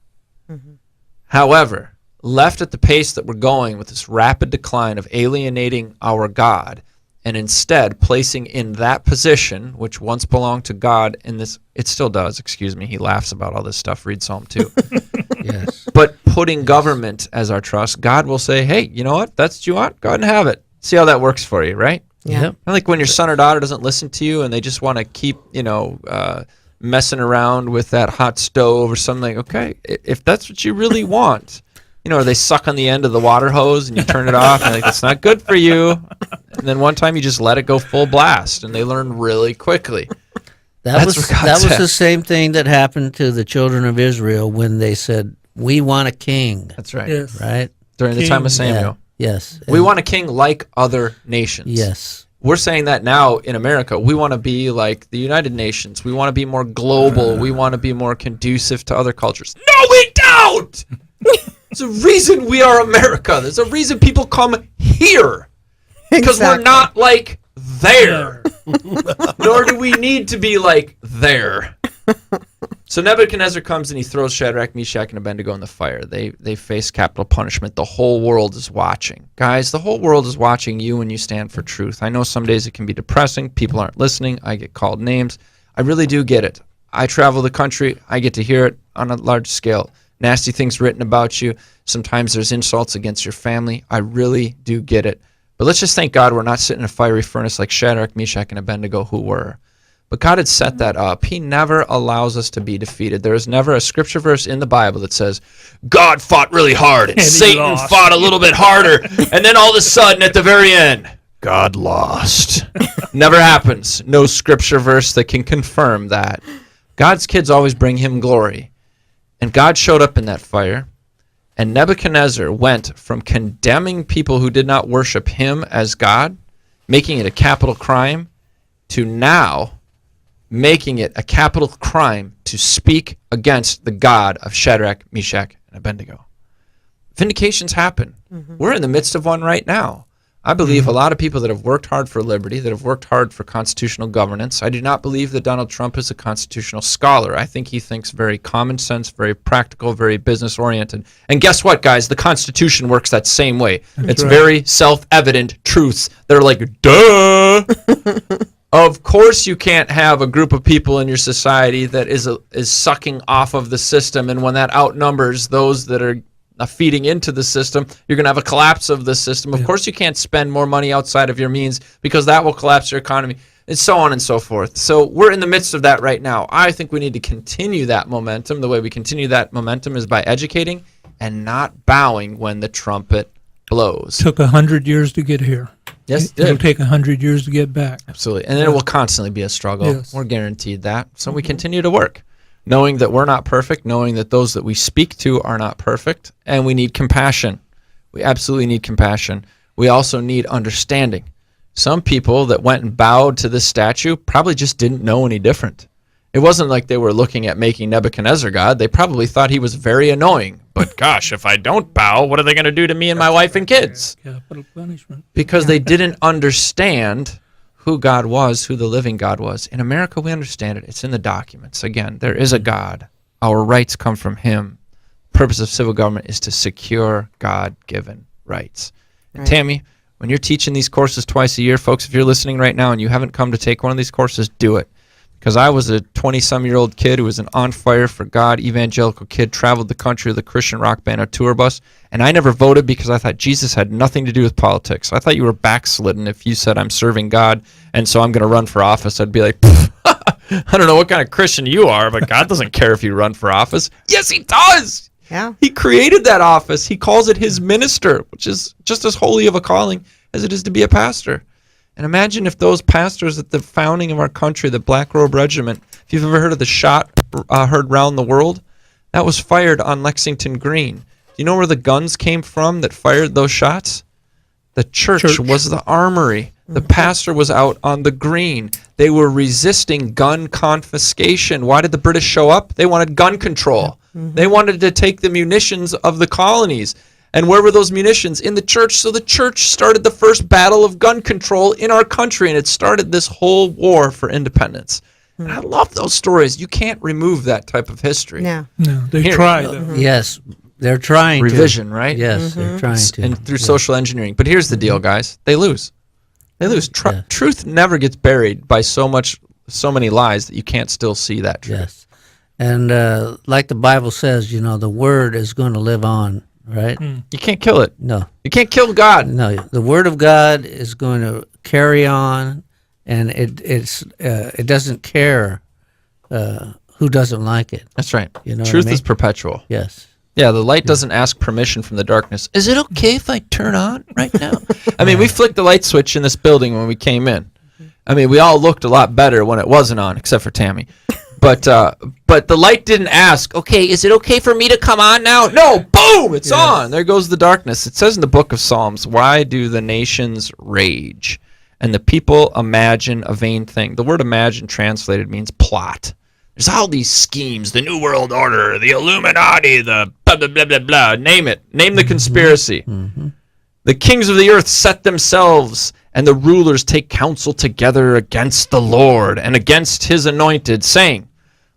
[SPEAKER 6] However, left at the pace that we're going with this rapid decline of alienating our God and instead placing in that position, which once belonged to God, in this, it still does, excuse me, he laughs about all this stuff, read Psalm 2.
[SPEAKER 2] Yes.
[SPEAKER 6] But putting government as our trust, God will say, hey, you know what, that's what you want, go ahead and have it. See how that works for you, right?
[SPEAKER 5] Yeah.
[SPEAKER 2] Yep.
[SPEAKER 6] I like when your son or daughter doesn't listen to you and they just want to keep, messing around with that hot stove or something. Okay, if that's what you really want, or they suck on the end of the water hose and you turn it off and that's not good for you. And then one time you just let it go full blast and they learn really quickly.
[SPEAKER 2] That was the same thing that happened to the children of Israel when they said, "We want a king."
[SPEAKER 6] That's right.
[SPEAKER 7] Yes.
[SPEAKER 2] Right?
[SPEAKER 6] During the time of Samuel.
[SPEAKER 2] Yeah. Yes.
[SPEAKER 6] We want a king like other nations.
[SPEAKER 2] Yes.
[SPEAKER 6] We're saying that now in America. We want to be like the United Nations. We want to be more global. We want to be more conducive to other cultures. No, we don't! There's a reason we are America. There's a reason people come here. Because we're not like there. Nor do we need to be like there. So Nebuchadnezzar comes and he throws Shadrach, Meshach, and Abednego in the fire. They face capital punishment. The whole world is watching. Guys, the whole world is watching you when you stand for truth. I know some days it can be depressing. People aren't listening. I get called names. I really do get it. I travel the country. I get to hear it on a large scale. Nasty things written about you. Sometimes there's insults against your family. I really do get it. But let's just thank God we're not sitting in a fiery furnace like Shadrach, Meshach, and Abednego who were. But God had set that up. He never allows us to be defeated. There is never a scripture verse in the Bible that says, God fought really hard and Satan fought a little bit harder. And then all of a sudden at the very end, God lost. Never happens. No scripture verse that can confirm that. God's kids always bring him glory. And God showed up in that fire. And Nebuchadnezzar went from condemning people who did not worship him as God, making it a capital crime, to now making it a capital crime to speak against the God of Shadrach, Meshach, and Abednego. Vindications happen. We're in the midst of one right now. I believe a lot of people that have worked hard for liberty, that have worked hard for constitutional governance. I do not believe that Donald Trump is a constitutional scholar. I think he thinks very common sense, very practical, very business-oriented. And guess what, guys? The Constitution works that same way. It's very self-evident truths that are like, duh! Of course you can't have a group of people in your society that is sucking off of the system, and when that outnumbers those that are feeding into the system, you're going to have a collapse of the system. Of course you can't spend more money outside of your means because that will collapse your economy, and so on and so forth. So we're in the midst of that right now. I think we need to continue that momentum. The way we continue that momentum is by educating and not bowing when the trumpet blows.
[SPEAKER 7] Took 100 years to get here.
[SPEAKER 6] Yes,
[SPEAKER 7] It'll take 100 years to get back.
[SPEAKER 6] Absolutely. And it will constantly be a struggle.
[SPEAKER 7] Yes.
[SPEAKER 6] We're guaranteed that. So we continue to work, knowing that we're not perfect, knowing that those that we speak to are not perfect, and we need compassion. We absolutely need compassion. We also need understanding. Some people that went and bowed to this statue probably just didn't know any different. It wasn't like they were looking at making Nebuchadnezzar God. They probably thought he was very annoying. But gosh, if I don't bow, what are they going to do to me and my wife and kids?
[SPEAKER 7] Capital punishment.
[SPEAKER 6] Because they didn't understand who God was, who the living God was. In America, we understand it. It's in the documents. Again, there is a God. Our rights come from him. The purpose of civil government is to secure God-given rights. And Tammy, when you're teaching these courses twice a year, folks, if you're listening right now and you haven't come to take one of these courses, do it. Because I was a 20-some-year-old kid who was an on-fire for God, evangelical kid, traveled the country with a Christian rock band, a tour bus, and I never voted because I thought Jesus had nothing to do with politics. I thought you were backslidden if you said, I'm serving God, and so I'm going to run for office. I'd be like, I don't know what kind of Christian you are, but God doesn't care if you run for office. Yes, he does!
[SPEAKER 5] Yeah.
[SPEAKER 6] He created that office. He calls it his minister, which is just as holy of a calling as it is to be a pastor. And imagine if those pastors at the founding of our country, the Black Robe Regiment, if you've ever heard of the shot heard round the world, that was fired on Lexington Green. Do you know where the guns came from that fired those shots? The church was the armory. The pastor was out on the green. They were resisting gun confiscation. Why did the British show up? They wanted gun control. They wanted to take the munitions of the colonies. And where were those munitions? In the church. So the church started the first battle of gun control in our country, and it started this whole war for independence. And I love those stories. You can't remove that type of history.
[SPEAKER 5] No.
[SPEAKER 7] No, they
[SPEAKER 6] Here-
[SPEAKER 7] tried.
[SPEAKER 2] Yes, they're trying
[SPEAKER 6] Revision,
[SPEAKER 2] to.
[SPEAKER 6] right?
[SPEAKER 2] Yes, they're trying to.
[SPEAKER 6] And through social engineering. But here's the deal, guys. They lose. They lose.
[SPEAKER 2] Yeah.
[SPEAKER 6] Truth never gets buried by so many lies that you can't still see that truth.
[SPEAKER 2] Yes. And like the Bible says, the word is going to live on, right?
[SPEAKER 6] You can't kill it.
[SPEAKER 2] No.
[SPEAKER 6] You can't kill God.
[SPEAKER 2] No, the word of God is going to carry on, and it doesn't care who doesn't like it.
[SPEAKER 6] That's right.
[SPEAKER 2] You know what I
[SPEAKER 6] Truth
[SPEAKER 2] mean?
[SPEAKER 6] is perpetual.
[SPEAKER 2] Yes.
[SPEAKER 6] Yeah, the light doesn't ask permission from the darkness. Is it okay if I turn on right now? I mean, we flicked the light switch in this building when we came in. I mean, we all looked a lot better when it wasn't on, except for Tammy. But the light didn't ask, okay, is it okay for me to come on now? No, boom, it's on. There goes the darkness. It says in the book of Psalms, why do the nations rage and the people imagine a vain thing? The word imagine translated means plot. There's all these schemes, the New World Order, the Illuminati, the blah, blah, blah, blah, blah. Name it. Name the conspiracy. The kings of the earth set themselves, and the rulers take counsel together against the Lord and against his anointed, saying,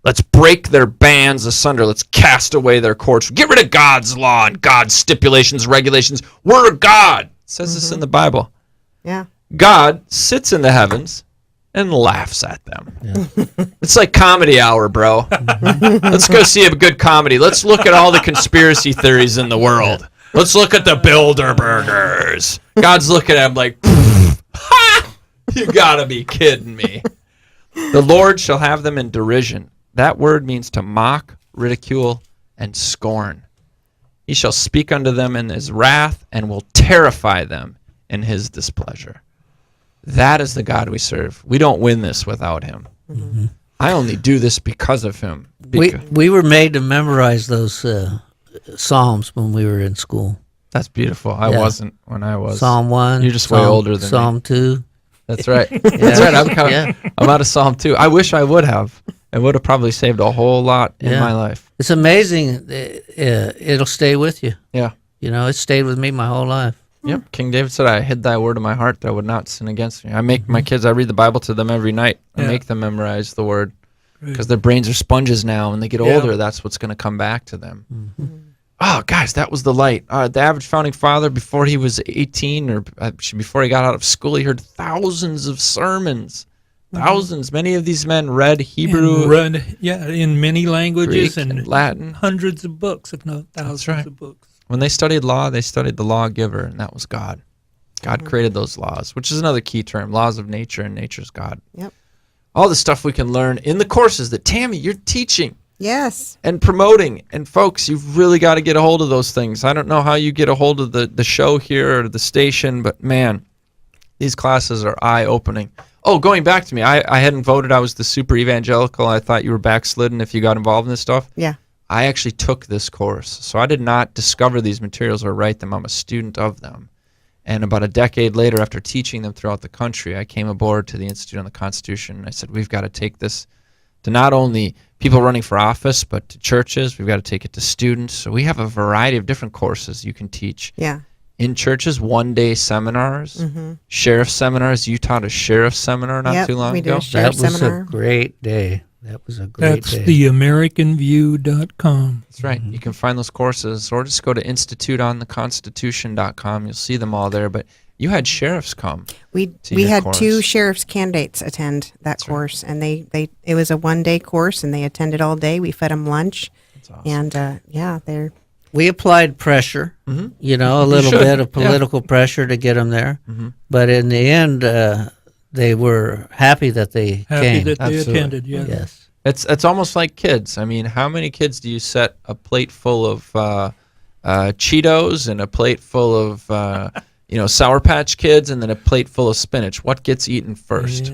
[SPEAKER 6] let's break their bands asunder. Let's cast away their courts. Get rid of God's law and God's stipulations, regulations. We're God. It says this in the Bible.
[SPEAKER 5] Yeah.
[SPEAKER 6] God sits in the heavens and laughs at them. It's like comedy hour, bro. Let's go see a good comedy. Let's look at all the conspiracy theories in the world. Let's look at the Bilderbergers. God's looking at him like, ha! You gotta be kidding me. The Lord shall have them in derision. That word means to mock, ridicule, and scorn. He shall speak unto them in his wrath and will terrify them in his displeasure. That is the God we serve. We don't win this without him. I only do this because of him.
[SPEAKER 2] We were made to memorize those Psalms when we were in school.
[SPEAKER 6] That's beautiful. I
[SPEAKER 2] Yeah.
[SPEAKER 6] wasn't when I was.
[SPEAKER 2] Psalm 1.
[SPEAKER 6] You're just way
[SPEAKER 2] Psalm,
[SPEAKER 6] older than me.
[SPEAKER 2] Psalm 2.
[SPEAKER 6] That's right. That's right. I'm out of Psalm 2. I wish I would have. It would have probably saved a whole lot in
[SPEAKER 2] Yeah.
[SPEAKER 6] my life.
[SPEAKER 2] It's amazing. It'll stay with you.
[SPEAKER 6] Yeah.
[SPEAKER 2] It stayed with me my whole life.
[SPEAKER 6] Yep. King David said, I hid thy word in my heart that I would not sin against me. I make my kids, I read the Bible to them every night. I
[SPEAKER 7] Yeah.
[SPEAKER 6] make them memorize the word because their brains are sponges now. When they get older, that's what's going to come back to them. Oh, guys, that was the light. The average founding father, before he was 18 or before he got out of school, he heard thousands of sermons. Thousands. Many of these men read Hebrew,
[SPEAKER 7] In many languages
[SPEAKER 6] Greek,
[SPEAKER 7] and
[SPEAKER 6] and Latin.
[SPEAKER 7] hundreds of books, if not thousands
[SPEAKER 6] right.
[SPEAKER 7] of books.
[SPEAKER 6] When they studied law, they studied the lawgiver, and that was God. God created those laws, which is another key term, laws of nature, and nature's God.
[SPEAKER 5] Yep.
[SPEAKER 6] All the stuff we can learn in the courses that, Tammy, you're teaching
[SPEAKER 5] Yes.
[SPEAKER 6] and promoting. And folks, you've really got to get a hold of those things. I don't know how you get a hold of the show here or the station, but man, these classes are eye-opening. Oh, going back to me, I hadn't voted. I was the super evangelical. I thought you were backslidden if you got involved in this stuff.
[SPEAKER 5] Yeah.
[SPEAKER 6] I actually took this course. So I did not discover these materials or write them. I'm a student of them. And about a decade later, after teaching them throughout the country, I came aboard to the Institute on the Constitution. And I said, we've got to take this to not only people running for office, but to churches. We've got to take it to students. So we have a variety of different courses you can teach.
[SPEAKER 5] Yeah.
[SPEAKER 6] In churches, one-day seminars, sheriff seminars. You taught a sheriff seminar not
[SPEAKER 5] Yep,
[SPEAKER 6] too long
[SPEAKER 5] we did
[SPEAKER 6] ago.
[SPEAKER 5] a sheriff
[SPEAKER 2] That was
[SPEAKER 5] seminar.
[SPEAKER 2] a great day. That was a great
[SPEAKER 7] That's
[SPEAKER 2] day.
[SPEAKER 7] theamericanview.com.
[SPEAKER 6] That's right. You can find those courses, or just go to instituteontheconstitution.com. You'll see them all there. But you had sheriffs come.
[SPEAKER 5] We
[SPEAKER 6] to your
[SPEAKER 5] had
[SPEAKER 6] course.
[SPEAKER 5] 2 sheriff's candidates attend that course, and they it was a 1-day course, and they attended all day. We fed them lunch, and they're
[SPEAKER 2] We applied pressure, a little
[SPEAKER 6] should,
[SPEAKER 2] bit of
[SPEAKER 6] yeah.
[SPEAKER 2] political pressure to get them there. But in the end, they were happy that they
[SPEAKER 7] Happy
[SPEAKER 2] came.
[SPEAKER 7] that they
[SPEAKER 6] Absolutely.
[SPEAKER 7] attended, yeah.
[SPEAKER 2] Yes.
[SPEAKER 6] It's almost like kids. I mean, how many kids do you set a plate full of Cheetos and a plate full of Sour Patch Kids and then a plate full of spinach. What gets eaten first?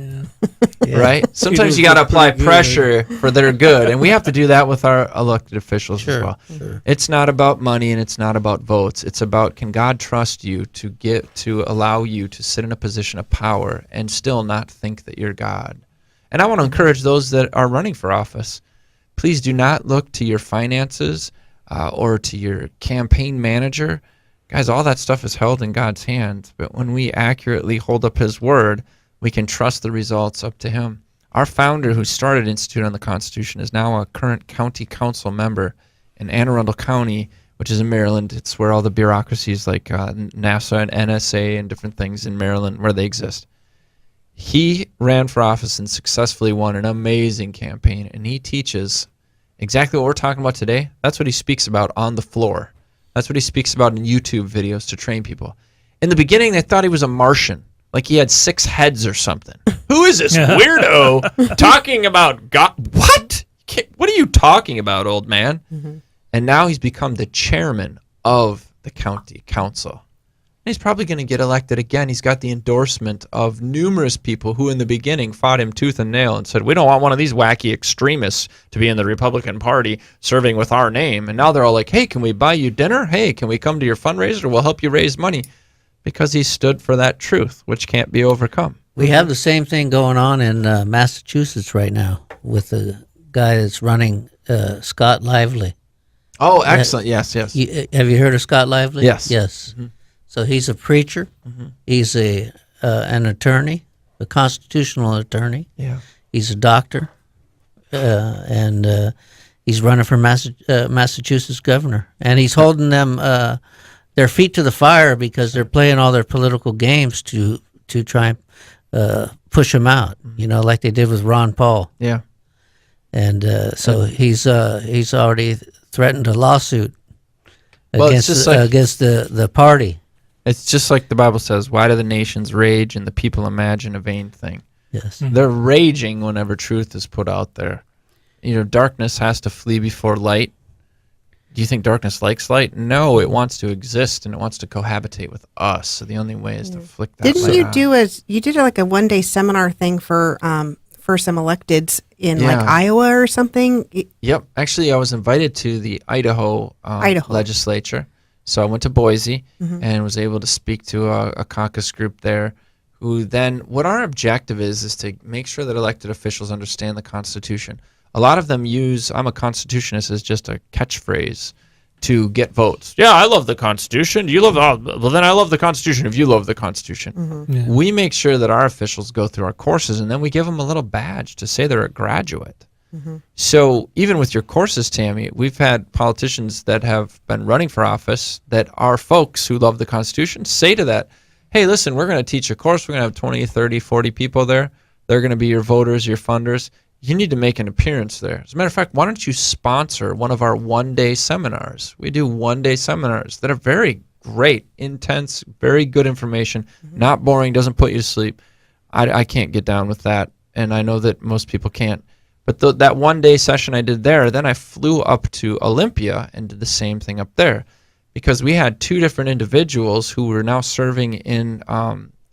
[SPEAKER 6] Right? Sometimes you got to apply pressure for their good, and we have to do that with our elected officials as well. Sure. It's not about money and it's not about votes. It's about, can God trust you to allow you to sit in a position of power and still not think that you're God? And I want to encourage those that are running for office. Please do not look to your finances or to your campaign manager. Guys, all that stuff is held in God's hands, but when we accurately hold up his word, we can trust the results up to him. Our founder, who started Institute on the Constitution, is now a current county council member in Anne Arundel County, which is in Maryland. It's where all the bureaucracies like NASA and NSA and different things in Maryland, where they exist. He ran for office and successfully won an amazing campaign, and he teaches exactly what we're talking about today. That's what he speaks about on the floor. That's what he speaks about in YouTube videos to train people. In the beginning, they thought he was a Martian, like he had 6 heads or something. Who is this weirdo talking about God? What? What are you talking about, old man? Mm-hmm. And now he's become the chairman of the county council. And he's probably going to get elected again. He's got the endorsement of numerous people who in the beginning fought him tooth and nail and said, we don't want one of these wacky extremists to be in the Republican Party serving with our name. And now they're all like, hey, can we buy you dinner? Hey, can we come to your fundraiser? We'll help you raise money. Because he stood for that truth, which can't be overcome.
[SPEAKER 2] We have the same thing going on in Massachusetts right now with the guy that's running, Scott Lively.
[SPEAKER 6] Oh, excellent. Yes.
[SPEAKER 2] Have you heard of Scott Lively?
[SPEAKER 6] Yes.
[SPEAKER 2] Mm-hmm. So he's a preacher. Mm-hmm. He's an attorney, a constitutional attorney.
[SPEAKER 6] Yeah.
[SPEAKER 2] He's a doctor, and he's running for Massachusetts governor. And he's holding them their feet to the fire because they're playing all their political games to try and push him out. Like they did with Ron Paul.
[SPEAKER 6] Yeah.
[SPEAKER 2] And so he's already threatened a lawsuit against the party.
[SPEAKER 6] It's just like the Bible says, why do the nations rage and the people imagine a vain thing?
[SPEAKER 2] Yes.
[SPEAKER 6] Mm-hmm. They're raging whenever truth is put out there. Darkness has to flee before light. Do you think darkness likes light? No, it wants to exist and it wants to cohabitate with us. So the only way is to flick that
[SPEAKER 5] Didn't
[SPEAKER 6] light
[SPEAKER 5] you
[SPEAKER 6] on.
[SPEAKER 5] you did like a one-day seminar thing for some electeds in
[SPEAKER 6] Yeah.
[SPEAKER 5] like Iowa or something?
[SPEAKER 6] Yep. Actually, I was invited to the Idaho legislature. So I went to Boise and was able to speak to a caucus group there who then, what our objective is to make sure that elected officials understand the Constitution. A lot of them use, I'm a Constitutionist, as just a catchphrase to get votes. Yeah, I love the Constitution. Do you love well, then I love the Constitution if you love the Constitution. Mm-hmm. Yeah. We make sure that our officials go through our courses, and then we give them a little badge to say they're a graduate. Mm-hmm. So even with your courses, Tammy, we've had politicians that have been running for office that are folks who love the Constitution say to that, hey, listen, we're going to teach a course. We're going to have 20, 30, 40 people there. They're going to be your voters, your funders. You need to make an appearance there. As a matter of fact, why don't you sponsor one of our one-day seminars? We do one-day seminars that are very great, intense, very good information, not boring, doesn't put you to sleep. I can't get down with that, and I know that most people can't. But that one-day session I did there, then I flew up to Olympia and did the same thing up there because we had 2 different individuals who were now serving in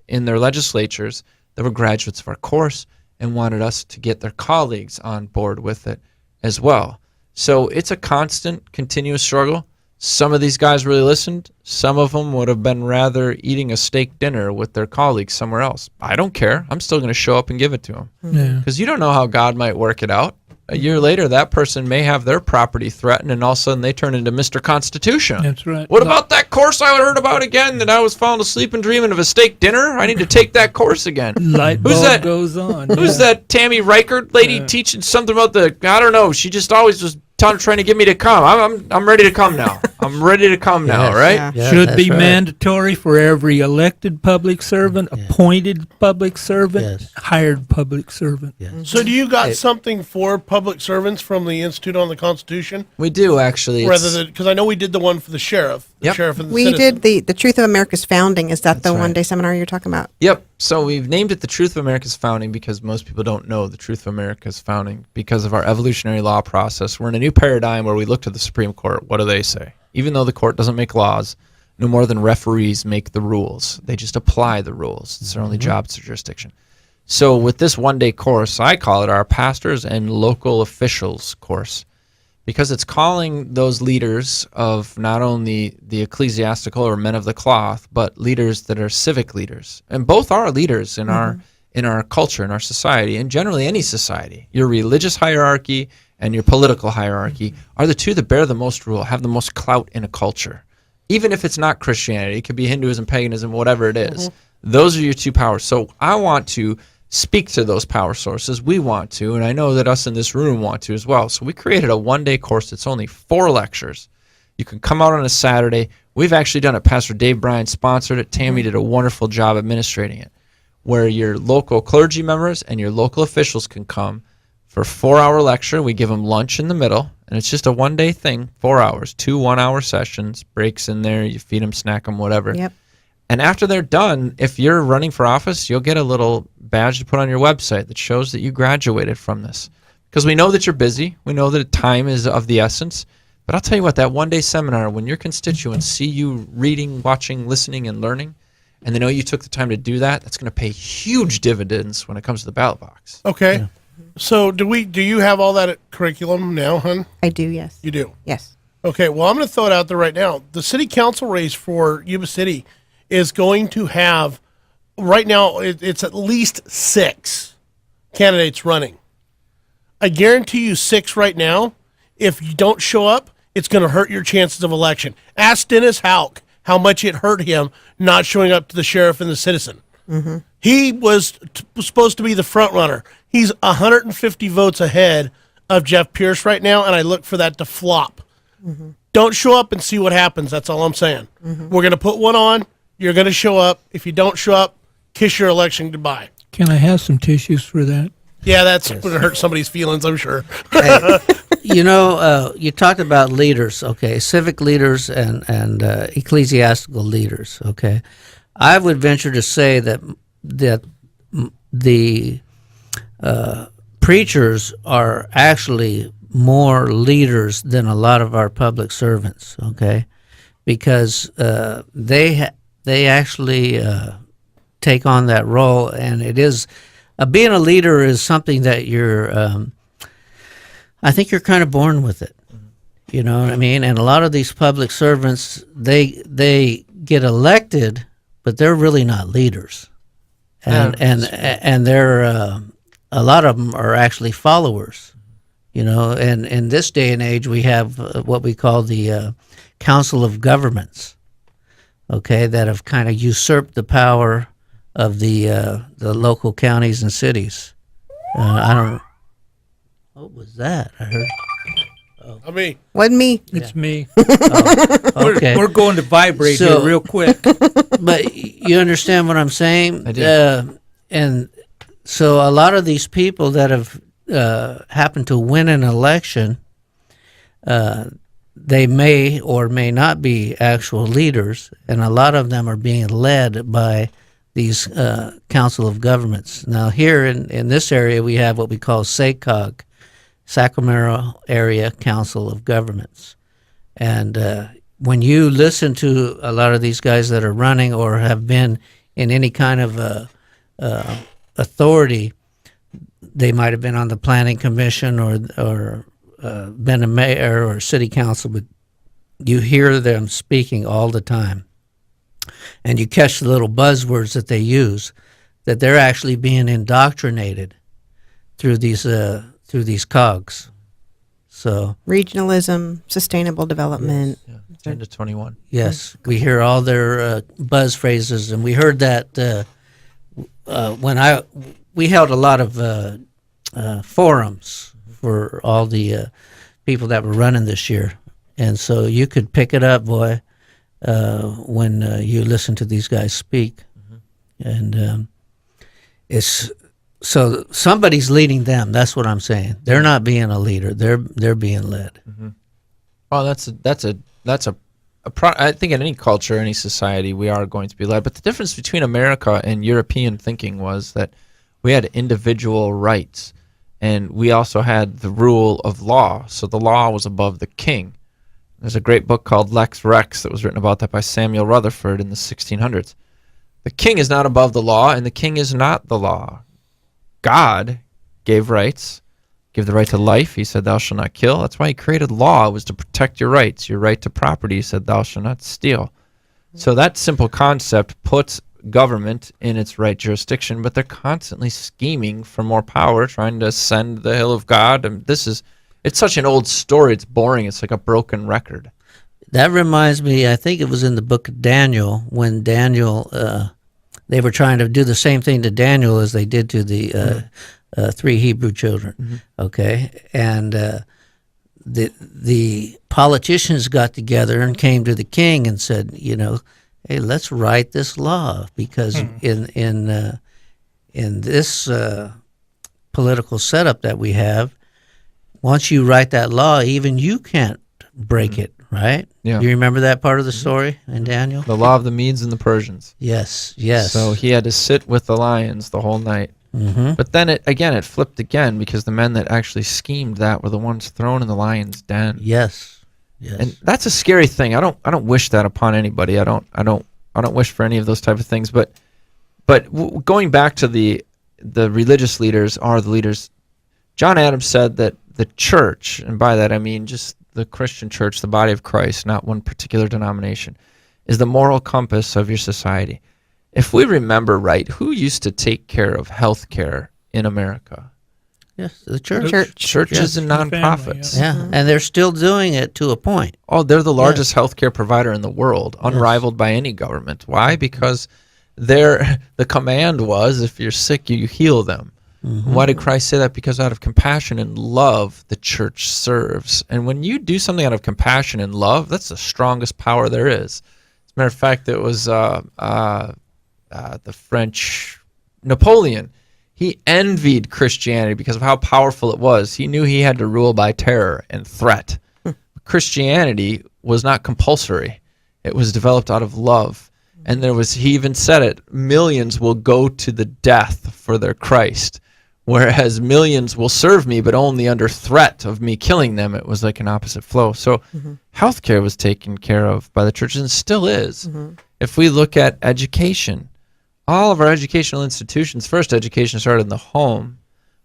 [SPEAKER 6] their legislatures that were graduates of our course and wanted us to get their colleagues on board with it as well. So it's a constant, continuous struggle. Some of these guys really listened. Some of them would have been rather eating a steak dinner with their colleagues somewhere else. I don't care. I'm still going to show up and give it to them. Because you don't know how God might work it out. A year later, that person may have their property threatened, and all of a sudden they turn into Mr. Constitution.
[SPEAKER 7] That's right.
[SPEAKER 6] What about that course I heard about again that I was falling asleep and dreaming of a steak dinner? I need to take that course again.
[SPEAKER 7] Light bulb goes on.
[SPEAKER 6] Who's that Tammy Reichert lady teaching something about I don't know. She just always was trying to get me to come. I'm ready to come now. I'm ready to come now, right?
[SPEAKER 5] Yeah.
[SPEAKER 2] Yeah,
[SPEAKER 7] Should
[SPEAKER 2] that's
[SPEAKER 7] be
[SPEAKER 2] right.
[SPEAKER 7] mandatory for every elected public servant, appointed public servant, hired public servant.
[SPEAKER 4] So do you got something for public servants from the Institute on the Constitution?
[SPEAKER 6] We do, actually.
[SPEAKER 4] Rather than, because I know we did the one for the sheriff. The sheriff and the
[SPEAKER 5] We
[SPEAKER 4] citizen.
[SPEAKER 5] did the Truth of America's Founding. Is that the
[SPEAKER 6] right.
[SPEAKER 5] one-day seminar you're talking about?
[SPEAKER 6] Yep. So we've named it the Truth of America's Founding because most people don't know the Truth of America's Founding because of our evolutionary law process. We're in a new paradigm where we look to the Supreme Court. What do they say? Even though the court doesn't make laws, no more than referees make the rules. They just apply the rules. It's their only job, it's their jurisdiction. So with this one-day course, I call it our pastors and local officials course, because it's calling those leaders of not only the ecclesiastical or men of the cloth, but leaders that are civic leaders. And both are leaders in our culture, in our society, and generally any society. Your religious hierarchy and your political hierarchy are the two that bear the most rule, have the most clout in a culture. Even if it's not Christianity, it could be Hinduism, paganism, whatever it is. Those are your two powers. So I want to speak to those power sources. We want to, and I know that us in this room want to as well. So we created a one-day course that's only 4 lectures. You can come out on a Saturday. We've actually done it. Pastor Dave Bryan sponsored it. Tammy did a wonderful job administrating it, where your local clergy members and your local officials can come for a 4-hour lecture. We give them lunch in the middle, and it's just a one-day thing, 4 hours, 2 one-hour sessions, breaks in there, you feed them, snack them, whatever.
[SPEAKER 5] Yep.
[SPEAKER 6] And after they're done, if you're running for office, you'll get a little badge to put on your website that shows that you graduated from this. Because we know that you're busy. We know that time is of the essence. But I'll tell you what, that one-day seminar, when your constituents see you reading, watching, listening, and learning, and they know you took the time to do that, that's going to pay huge dividends when it comes to the ballot box.
[SPEAKER 4] Okay.
[SPEAKER 2] Yeah.
[SPEAKER 4] So do you have all that curriculum now, hon?
[SPEAKER 5] I do, yes.
[SPEAKER 4] You do?
[SPEAKER 5] Yes.
[SPEAKER 4] Okay, well, I'm going to throw it out there right now. The city council race for Yuba City is going to have, right now, it's at least 6 candidates running. I guarantee you 6 right now. If you don't show up, it's going to hurt your chances of election. Ask Dennis Houck how much it hurt him not showing up to the sheriff and the citizen. Mm-hmm. He was supposed to be the front runner. He's 150 votes ahead of Jeff Pierce right now, and I look for that to flop. Mm-hmm. Don't show up and see what happens. That's all I'm saying. Mm-hmm. We're going to put one on. You're going to show up. If you don't show up, kiss your election goodbye.
[SPEAKER 7] Can I have some tissues for that?
[SPEAKER 4] Yeah, that's going to hurt somebody's feelings, I'm sure.
[SPEAKER 2] Hey, you talked about leaders, okay, civic leaders and ecclesiastical leaders, okay. I would venture to say that the preachers are actually more leaders than a lot of our public servants, okay, because they actually take on that role, and it is being a leader is something that you're I think you're kind of born with it. You know what I mean? And a lot of these public servants, they get elected, but they're really not leaders. And they're a lot of them are actually followers. You know, and in this day and age, we have what we call the Council of Governments, okay, that have kind of usurped the power of the local counties and cities. I don't. What was that? I heard.
[SPEAKER 4] I mean,
[SPEAKER 5] Wasn't me.
[SPEAKER 7] It's me.
[SPEAKER 2] Okay.
[SPEAKER 7] We're going to vibrate
[SPEAKER 2] So-
[SPEAKER 7] here real quick.
[SPEAKER 2] But you understand what I'm saying?
[SPEAKER 6] I do.
[SPEAKER 2] And so a lot of these people that have happened to win an election, they may or may not be actual leaders, and a lot of them are being led by these council of governments. Now here in this area, we have what we call SACOG, Sacramento Area Council of Governments. And when you listen to a lot of these guys that are running or have been in any kind of authority, they might have been on the planning commission or been a mayor or city council, but you hear them speaking all the time. And you catch the little buzzwords that they use, that they're actually being indoctrinated through these cogs. So
[SPEAKER 5] Regionalism, sustainable development.
[SPEAKER 6] Yeah, 10 to 21.
[SPEAKER 2] yes, we hear all their buzz phrases, and we heard that when we held a lot of forums for all the people that were running this year, and so you could pick it up, boy, when you listen to these guys speak, and it's so somebody's leading them. That's what I'm saying. They're not being a leader. They're being led.
[SPEAKER 6] Well, I think in any culture, any society, we are going to be led. But the difference between America and European thinking was that we had individual rights, and we also had the rule of law. So the law was above the king. There's a great book called Lex Rex that was written about that by Samuel Rutherford in the 1600s. The king is not above the law, and the king is not the law. God gave rights, gave the right to life. He said, thou shalt not kill. That's why he created law, was to protect your rights. Your right to property, he said, thou shalt not steal. So that simple concept puts government in its right jurisdiction, but they're constantly scheming for more power, trying to ascend the hill of God. And it's such an old story. It's boring. It's like a broken record.
[SPEAKER 2] That reminds me, I think it was in the book of Daniel, when Daniel, they were trying to do the same thing to Daniel as they did to the 3 Hebrew children, okay? And the politicians got together and came to the king and said, hey, let's write this law, because in this political setup that we have, once you write that law, even you can't break it, right?
[SPEAKER 6] Yeah.
[SPEAKER 2] You remember that part of the story in Daniel?
[SPEAKER 6] The law of the Medes and the Persians.
[SPEAKER 2] Yes.
[SPEAKER 6] So he had to sit with the lions the whole night. But then it flipped again, because the men that actually schemed that were the ones thrown in the lion's den.
[SPEAKER 2] Yes.
[SPEAKER 6] And that's a scary thing. I don't wish that upon anybody. I don't wish for any of those type of things. But going back to the religious leaders are the leaders. John Adams said that the church, and by that I mean just the Christian church, the body of Christ, not one particular denomination, is the moral compass of your society. If we remember right, who used to take care of health care in America?
[SPEAKER 2] Yes, the church.
[SPEAKER 6] Churches and nonprofits.
[SPEAKER 2] Yeah, and they're still doing it to a point.
[SPEAKER 6] Oh, they're the largest healthcare provider in the world, unrivaled by any government. Why? Because the command was, if you're sick, you heal them. Why did Christ say that? Because out of compassion and love, the church serves. And when you do something out of compassion and love, that's the strongest power there is. As a matter of fact, it was the French Napoleon. He envied Christianity because of how powerful it was. He knew he had to rule by terror and threat. Christianity was not compulsory. It was developed out of love. And he even said it, millions will go to the death for their Christ, whereas millions will serve me, but only under threat of me killing them. It was like an opposite flow. So healthcare was taken care of by the churches and still is. If we look at education, all of our educational institutions, first education started in the home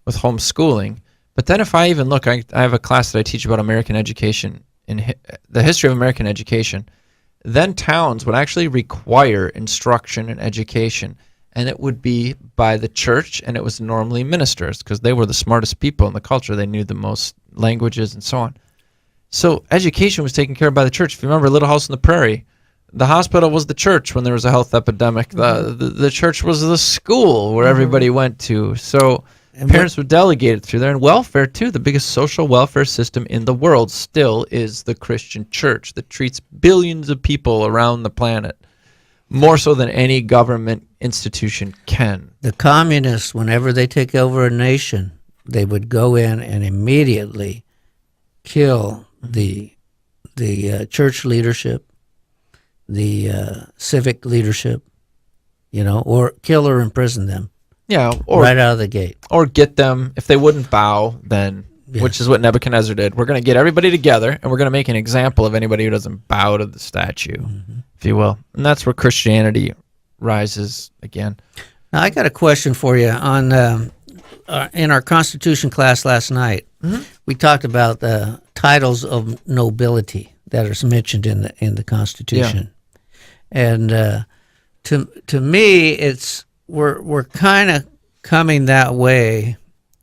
[SPEAKER 6] with homeschooling. But then if I even look, I have a class that I teach about American education, in the history of American education. Then towns would actually require instruction and education, and it would be by the church, and it was normally ministers, because they were the smartest people in the culture. They knew the most languages and so on. So education was taken care of by the church. If you remember Little House on the Prairie, the hospital was the church when there was a health epidemic. The church was the school where everybody went to. So parents would delegate it through there. And welfare, too, the biggest social welfare system in the world still is the Christian church that treats billions of people around the planet, more so than any government institution can.
[SPEAKER 2] The communists, whenever they take over a nation, they would go in and immediately kill the church leadership, the civic leadership, or kill or imprison them.
[SPEAKER 6] Yeah, or
[SPEAKER 2] right out of the gate.
[SPEAKER 6] Or get them, if they wouldn't bow, then, which is what Nebuchadnezzar did. We're going to get everybody together, and we're going to make an example of anybody who doesn't bow to the statue, if you will. And that's where Christianity rises again.
[SPEAKER 2] Now, I got a question for you. In our Constitution class last night, we talked about the titles of nobility that are mentioned in the Constitution. And to me, it's we're kind of coming that way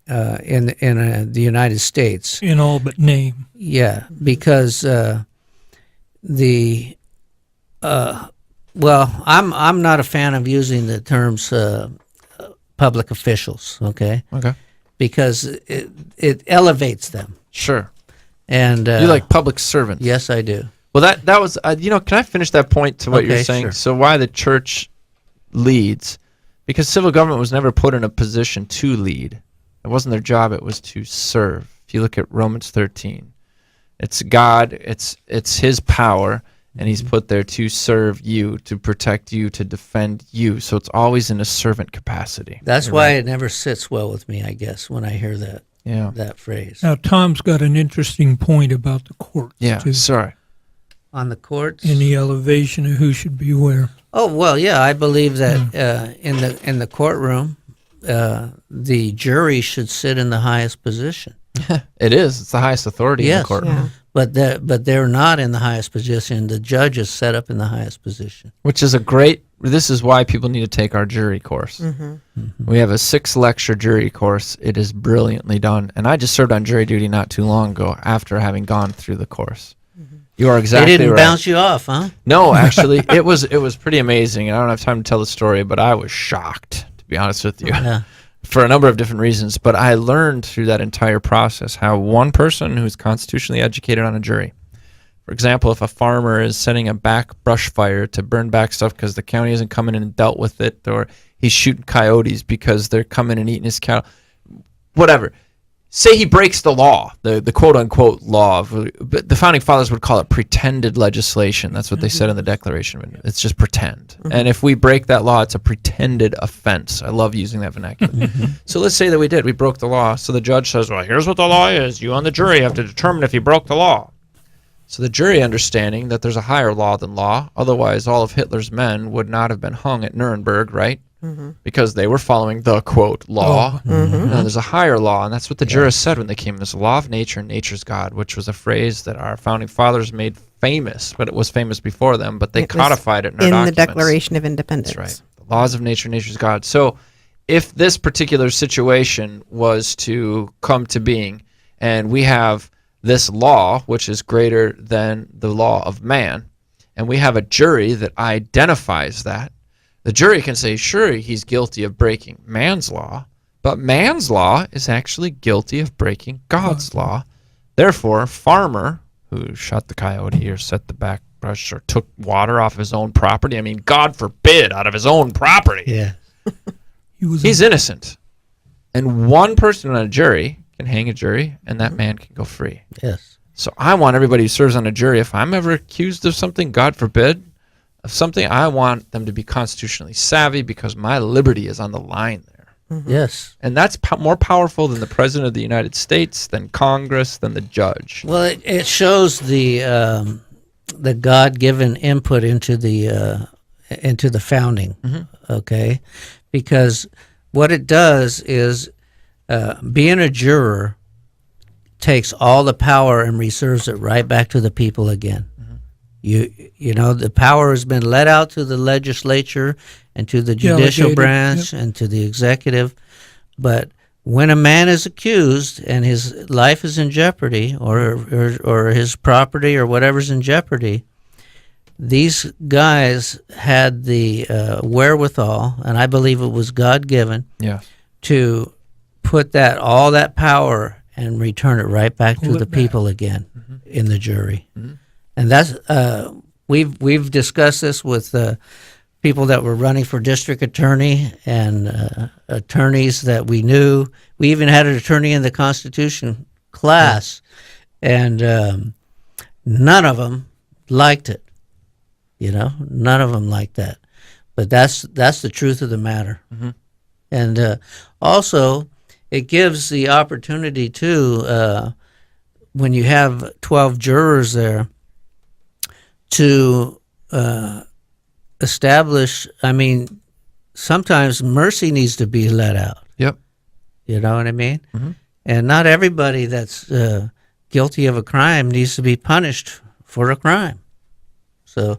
[SPEAKER 2] in the United States.
[SPEAKER 7] In all but name.
[SPEAKER 2] Yeah, because I'm not a fan of using the terms public officials. Okay. Because it elevates them.
[SPEAKER 6] Sure.
[SPEAKER 2] And
[SPEAKER 6] you like public servants.
[SPEAKER 2] Yes, I do.
[SPEAKER 6] Well, that was can I finish that point to what you're saying?
[SPEAKER 2] Sure.
[SPEAKER 6] So why the church leads? Because civil government was never put in a position to lead. It wasn't their job. It was to serve. If you look at Romans 13, it's God. It's His power, and He's put there to serve you, to protect you, to defend you. So it's always in a servant capacity.
[SPEAKER 2] That's why it never sits well with me, I guess, when I hear that.
[SPEAKER 6] Yeah.
[SPEAKER 2] That phrase.
[SPEAKER 7] Now, Tom's got an interesting point about the courts.
[SPEAKER 6] Yeah.
[SPEAKER 7] Too.
[SPEAKER 6] Sorry.
[SPEAKER 2] On the courts?
[SPEAKER 7] in the elevation of who should be where.
[SPEAKER 2] Oh, well, yeah, I believe that in the courtroom, the jury should sit in the highest position.
[SPEAKER 6] It is. It's the highest authority in
[SPEAKER 2] Yes.
[SPEAKER 6] the courtroom,
[SPEAKER 5] Yeah.
[SPEAKER 2] But they're not in the highest position. The judge is set up in the highest position.
[SPEAKER 6] which is this is why people need to take our jury course. We have a 6-lecture jury course. It is brilliantly done. And I just served on jury duty not too long ago after having gone through the course. You are exactly
[SPEAKER 2] They didn't
[SPEAKER 6] right.
[SPEAKER 2] bounce you off, huh?
[SPEAKER 6] No, actually, it was pretty amazing. I don't have time to tell the story, but I was shocked, to be honest with you,
[SPEAKER 2] Yeah.
[SPEAKER 6] for a number of different reasons. But I learned through that entire process how one person who's constitutionally educated on a jury, for example, if a farmer is setting a back brush fire to burn back stuff because the county hasn't come in and dealt with it, or he's shooting coyotes because they're coming and eating his cattle, whatever. Say he breaks the law, the quote-unquote law. But the Founding Fathers would call it pretended legislation. That's what they said in the Declaration. It's just pretend. And if we break that law, it's a pretended offense. I love using that vernacular. So let's say that we did. We broke the law. So the judge says, well, here's what the law is. You on the jury have to determine if you broke the law. So the jury, understanding that there's a higher law than law, otherwise all of Hitler's men would not have been hung at Nuremberg, right? Because they were following the, quote, law. No, there's a higher law, and that's what the jurists said when they came. There's a law of nature and nature's God, which was a phrase that our Founding Fathers made famous, but it was famous before them, but they
[SPEAKER 5] It was
[SPEAKER 6] codified it in our
[SPEAKER 5] in the
[SPEAKER 6] documents.
[SPEAKER 5] Declaration of Independence.
[SPEAKER 6] That's right. The laws of nature, nature's God. So if this particular situation was to come to being, and we have this law, which is greater than the law of man, and we have a jury that identifies that, the jury can say, sure, he's guilty of breaking man's law, but man's law is actually guilty of breaking God's law. Therefore, farmer who shot the coyote or set the back brush or took water off his own property, I mean, God forbid, out of his own property,
[SPEAKER 2] Yeah.
[SPEAKER 6] he's innocent. And one person on a jury can hang a jury, and that man can go free.
[SPEAKER 2] Yes.
[SPEAKER 6] So I want everybody who serves on a jury, if I'm ever accused of something, God forbid, of something, I want them to be constitutionally savvy because my liberty is on the line there.
[SPEAKER 2] Yes.
[SPEAKER 6] And that's more powerful than the President of the United States, than Congress, than the judge.
[SPEAKER 2] Well, it shows the God-given input into the founding, okay? Because what it does is being a juror takes all the power and reserves it right back to the people again. You know, the power has been let out to the legislature and to the judicial
[SPEAKER 7] Delegated,
[SPEAKER 2] branch and to the executive. But when a man is accused and his life is in jeopardy, or his property or whatever's in jeopardy, these guys had the wherewithal, and I believe it was God-given,
[SPEAKER 6] Yeah.
[SPEAKER 2] to put all that power and return it right back to
[SPEAKER 7] Pull
[SPEAKER 2] the
[SPEAKER 7] it back.
[SPEAKER 2] people again in the jury. And that's we've discussed this with people that were running for district attorney and attorneys that we knew. We even had an attorney in the Constitution class, and none of them liked it. You know, none of them liked that. But that's the truth of the matter. And also, it gives the opportunity too, when you have 12 jurors there, to establish, I mean, sometimes mercy needs to be let out.
[SPEAKER 6] Yep.
[SPEAKER 2] You know what I mean? And not everybody that's guilty of a crime needs to be punished for a crime. So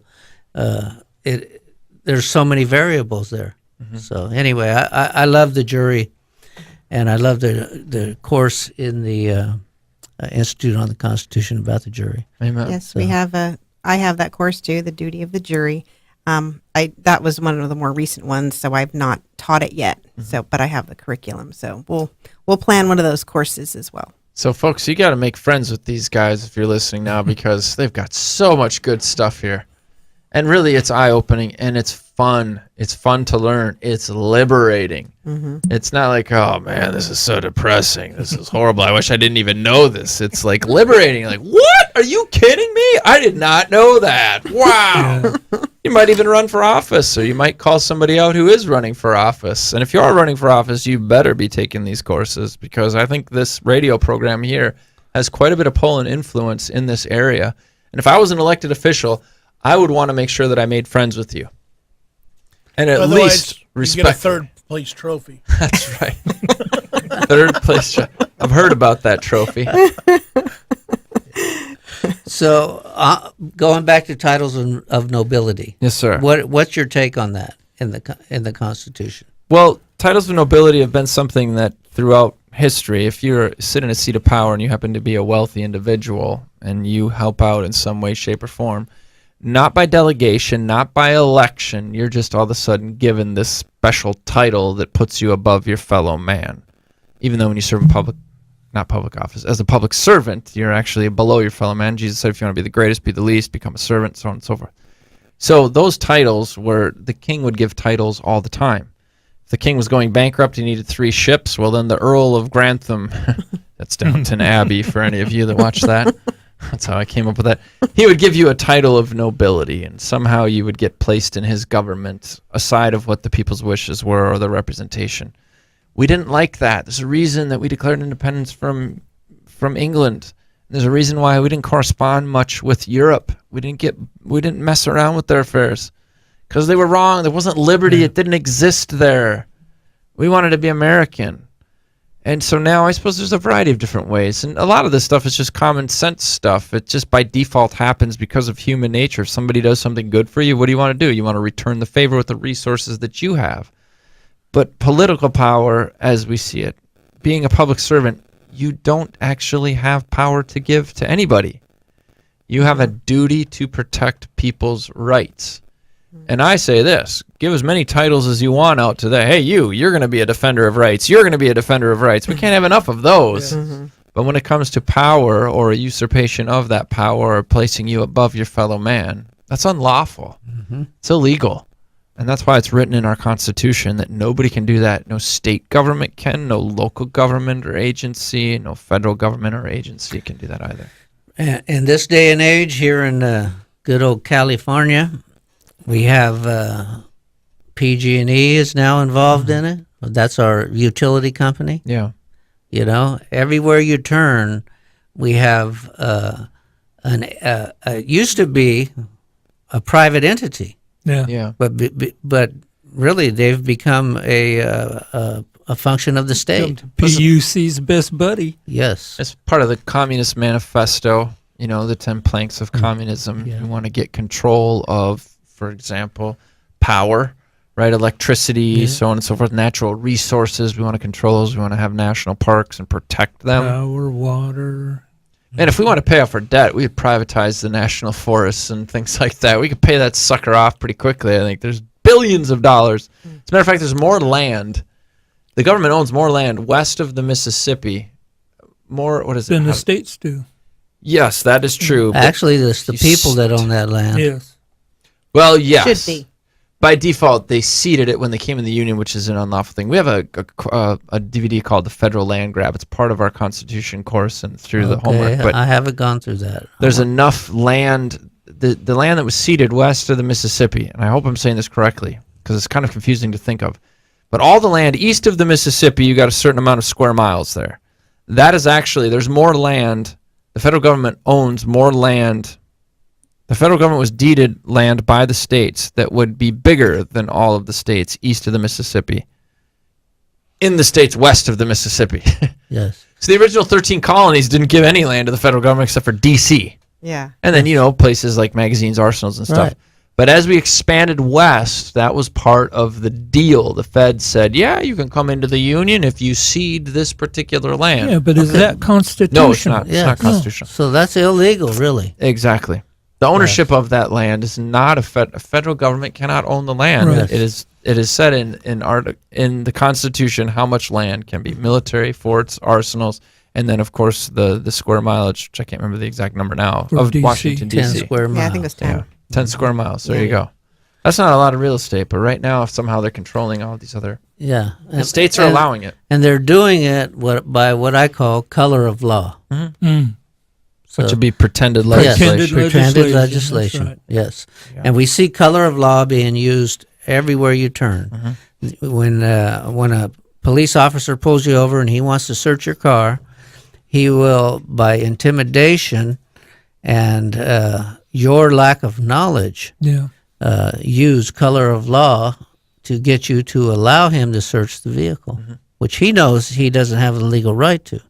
[SPEAKER 2] there's so many variables there. So anyway, I love the jury, and I love the course in the Institute on the Constitution about the jury.
[SPEAKER 6] Amen.
[SPEAKER 5] Yes, we have I have that course too, the duty of the jury. That was one of the more recent ones, so I've not taught it yet. So, but I have the curriculum, so we'll plan one of those courses as well.
[SPEAKER 6] So, folks, you got to make friends with these guys if you're listening now, because they've got so much good stuff here. And really, it's eye-opening, and it's fun. It's fun to learn. It's liberating. It's not like, oh, man, this is so depressing. This is horrible. I wish I didn't even know this. It's like liberating. Like, what? Are you kidding me? I did not know that. Wow. You might even run for office, or you might call somebody out who is running for office. And if you are running for office, you better be taking these courses, because I think this radio program here has quite a bit of pull and influence in this area. And if I was an elected official, I would want to make sure that I made friends with you. And at
[SPEAKER 4] Otherwise,
[SPEAKER 6] least
[SPEAKER 4] you
[SPEAKER 6] respect.
[SPEAKER 4] get a third place trophy.
[SPEAKER 6] That's right. Third place. I've heard about that trophy.
[SPEAKER 2] So, going back to titles of nobility.
[SPEAKER 6] Yes, sir.
[SPEAKER 2] What's your take on that in the Constitution?
[SPEAKER 6] Well, titles of nobility have been something that throughout history, if you're sitting in a seat of power and you happen to be a wealthy individual and you help out in some way, shape, or form, not by delegation, not by election, you're just all of a sudden given this special title that puts you above your fellow man. Even though when you serve in not public office, as a public servant, you're actually below your fellow man. Jesus said if you want to be the greatest, be the least, become a servant, so on and so forth. So those titles were, the king would give titles all the time. If the king was going bankrupt, he needed 3 ships, well then the Earl of Grantham, that's Downton Abbey for any of you that watch that. That's how I came up with that. He would give you a title of nobility, and somehow you would get placed in his government aside of what the people's wishes were or the representation. We didn't like that. There's a reason that we declared independence from England. There's a reason why we didn't correspond much with Europe. We didn't mess around with their affairs because they were wrong. There wasn't liberty. It didn't exist there. We wanted to be American. And so now I suppose there's a variety of different ways. And a lot of this stuff is just common sense stuff. It just by default happens because of human nature. If somebody does something good for you, what do you want to do? You want to return the favor with the resources that you have. But political power, as we see it, being a public servant, you don't actually have power to give to anybody. You have a duty to protect people's rights. And I say this, give as many titles as you want out to that. Hey, you're going to be a defender of rights. You're going to be a defender of rights. We can't have enough of those. But when it comes to power or a usurpation of that power or placing you above your fellow man, that's unlawful. It's illegal. And that's why it's written in our Constitution that nobody can do that. No state government can, no local government or agency, no federal government or agency can do that either.
[SPEAKER 2] In this day and age, here in good old California, we have PG&E is now involved in it. That's our utility company.
[SPEAKER 6] Yeah.
[SPEAKER 2] You know, everywhere you turn, we have used to be a private entity.
[SPEAKER 7] Yeah.
[SPEAKER 2] But really, they've become a function of the state.
[SPEAKER 7] PUC's best buddy.
[SPEAKER 2] Yes.
[SPEAKER 6] As part of the Communist Manifesto, you know, the 10 planks of communism, you want to get control of, for example, power, right? Electricity, so on and so forth, natural resources. We want to control those. We want to have national parks and protect them.
[SPEAKER 7] Power, water.
[SPEAKER 6] And if we want to pay off our debt, we could privatize the national forests and things like that. We could pay that sucker off pretty quickly. I think there's billions of dollars. As a matter of fact, there's more land. The government owns more land west of the Mississippi. More, what is it?
[SPEAKER 7] Than the states do.
[SPEAKER 6] Yes, that is true. but
[SPEAKER 2] Actually, it's the people that own that land.
[SPEAKER 7] Yes.
[SPEAKER 6] Well, yes.
[SPEAKER 5] Should be.
[SPEAKER 6] By default, they ceded it when they came in the Union, which is an unlawful thing. We have a DVD called The Federal Land Grab. It's part of our Constitution course and through the homework. But
[SPEAKER 2] I haven't gone through that.
[SPEAKER 6] there's enough land, the land that was ceded west of the Mississippi, and I hope I'm saying this correctly because it's kind of confusing to think of. But all the land east of the Mississippi, you got a certain amount of square miles there. That is actually, there's more land. The federal government owns more land. The federal government was deeded land by the states that would be bigger than all of the states east of the Mississippi in the states west of the Mississippi.
[SPEAKER 2] Yes.
[SPEAKER 6] So the original 13 colonies didn't give any land to the federal government except for D.C.
[SPEAKER 5] Yeah.
[SPEAKER 6] And then, you know, places like magazines, arsenals, and stuff.
[SPEAKER 2] Right.
[SPEAKER 6] But as we expanded west, that was part of the deal. The Fed said, yeah, you can come into the Union if you cede this particular land.
[SPEAKER 7] Yeah, but is that constitutional?
[SPEAKER 6] No, it's not. It's not constitutional.
[SPEAKER 2] So that's illegal, really.
[SPEAKER 6] Exactly. The ownership of that land is not a federal government cannot own the land.
[SPEAKER 7] Right.
[SPEAKER 6] It is set in the Constitution how much land can be military, forts, arsenals, and then of course the square mileage, which I can't remember the exact number now,
[SPEAKER 7] For
[SPEAKER 6] of
[SPEAKER 7] DC.
[SPEAKER 6] Washington
[SPEAKER 2] 10
[SPEAKER 6] D.C.
[SPEAKER 2] square miles.
[SPEAKER 5] Yeah, I think it's 10.
[SPEAKER 6] Yeah, 10 square miles. There you go. That's not a lot of real estate, but right now if somehow they're controlling all these other
[SPEAKER 2] Yeah.
[SPEAKER 6] the states are allowing it.
[SPEAKER 2] And they're doing it by what I call color of law.
[SPEAKER 7] Mm.
[SPEAKER 2] So,
[SPEAKER 6] Which would be pretended
[SPEAKER 2] yes,
[SPEAKER 6] legislation.
[SPEAKER 7] legislation,
[SPEAKER 2] pretended legislation.
[SPEAKER 7] that's right.
[SPEAKER 2] Yes. And we see color of law being used everywhere you turn. When a police officer pulls you over and he wants to search your car, he will, by intimidation and your lack of knowledge
[SPEAKER 7] Yeah.
[SPEAKER 2] use color of law to get you to allow him to search the vehicle, which he knows he doesn't have the legal right to.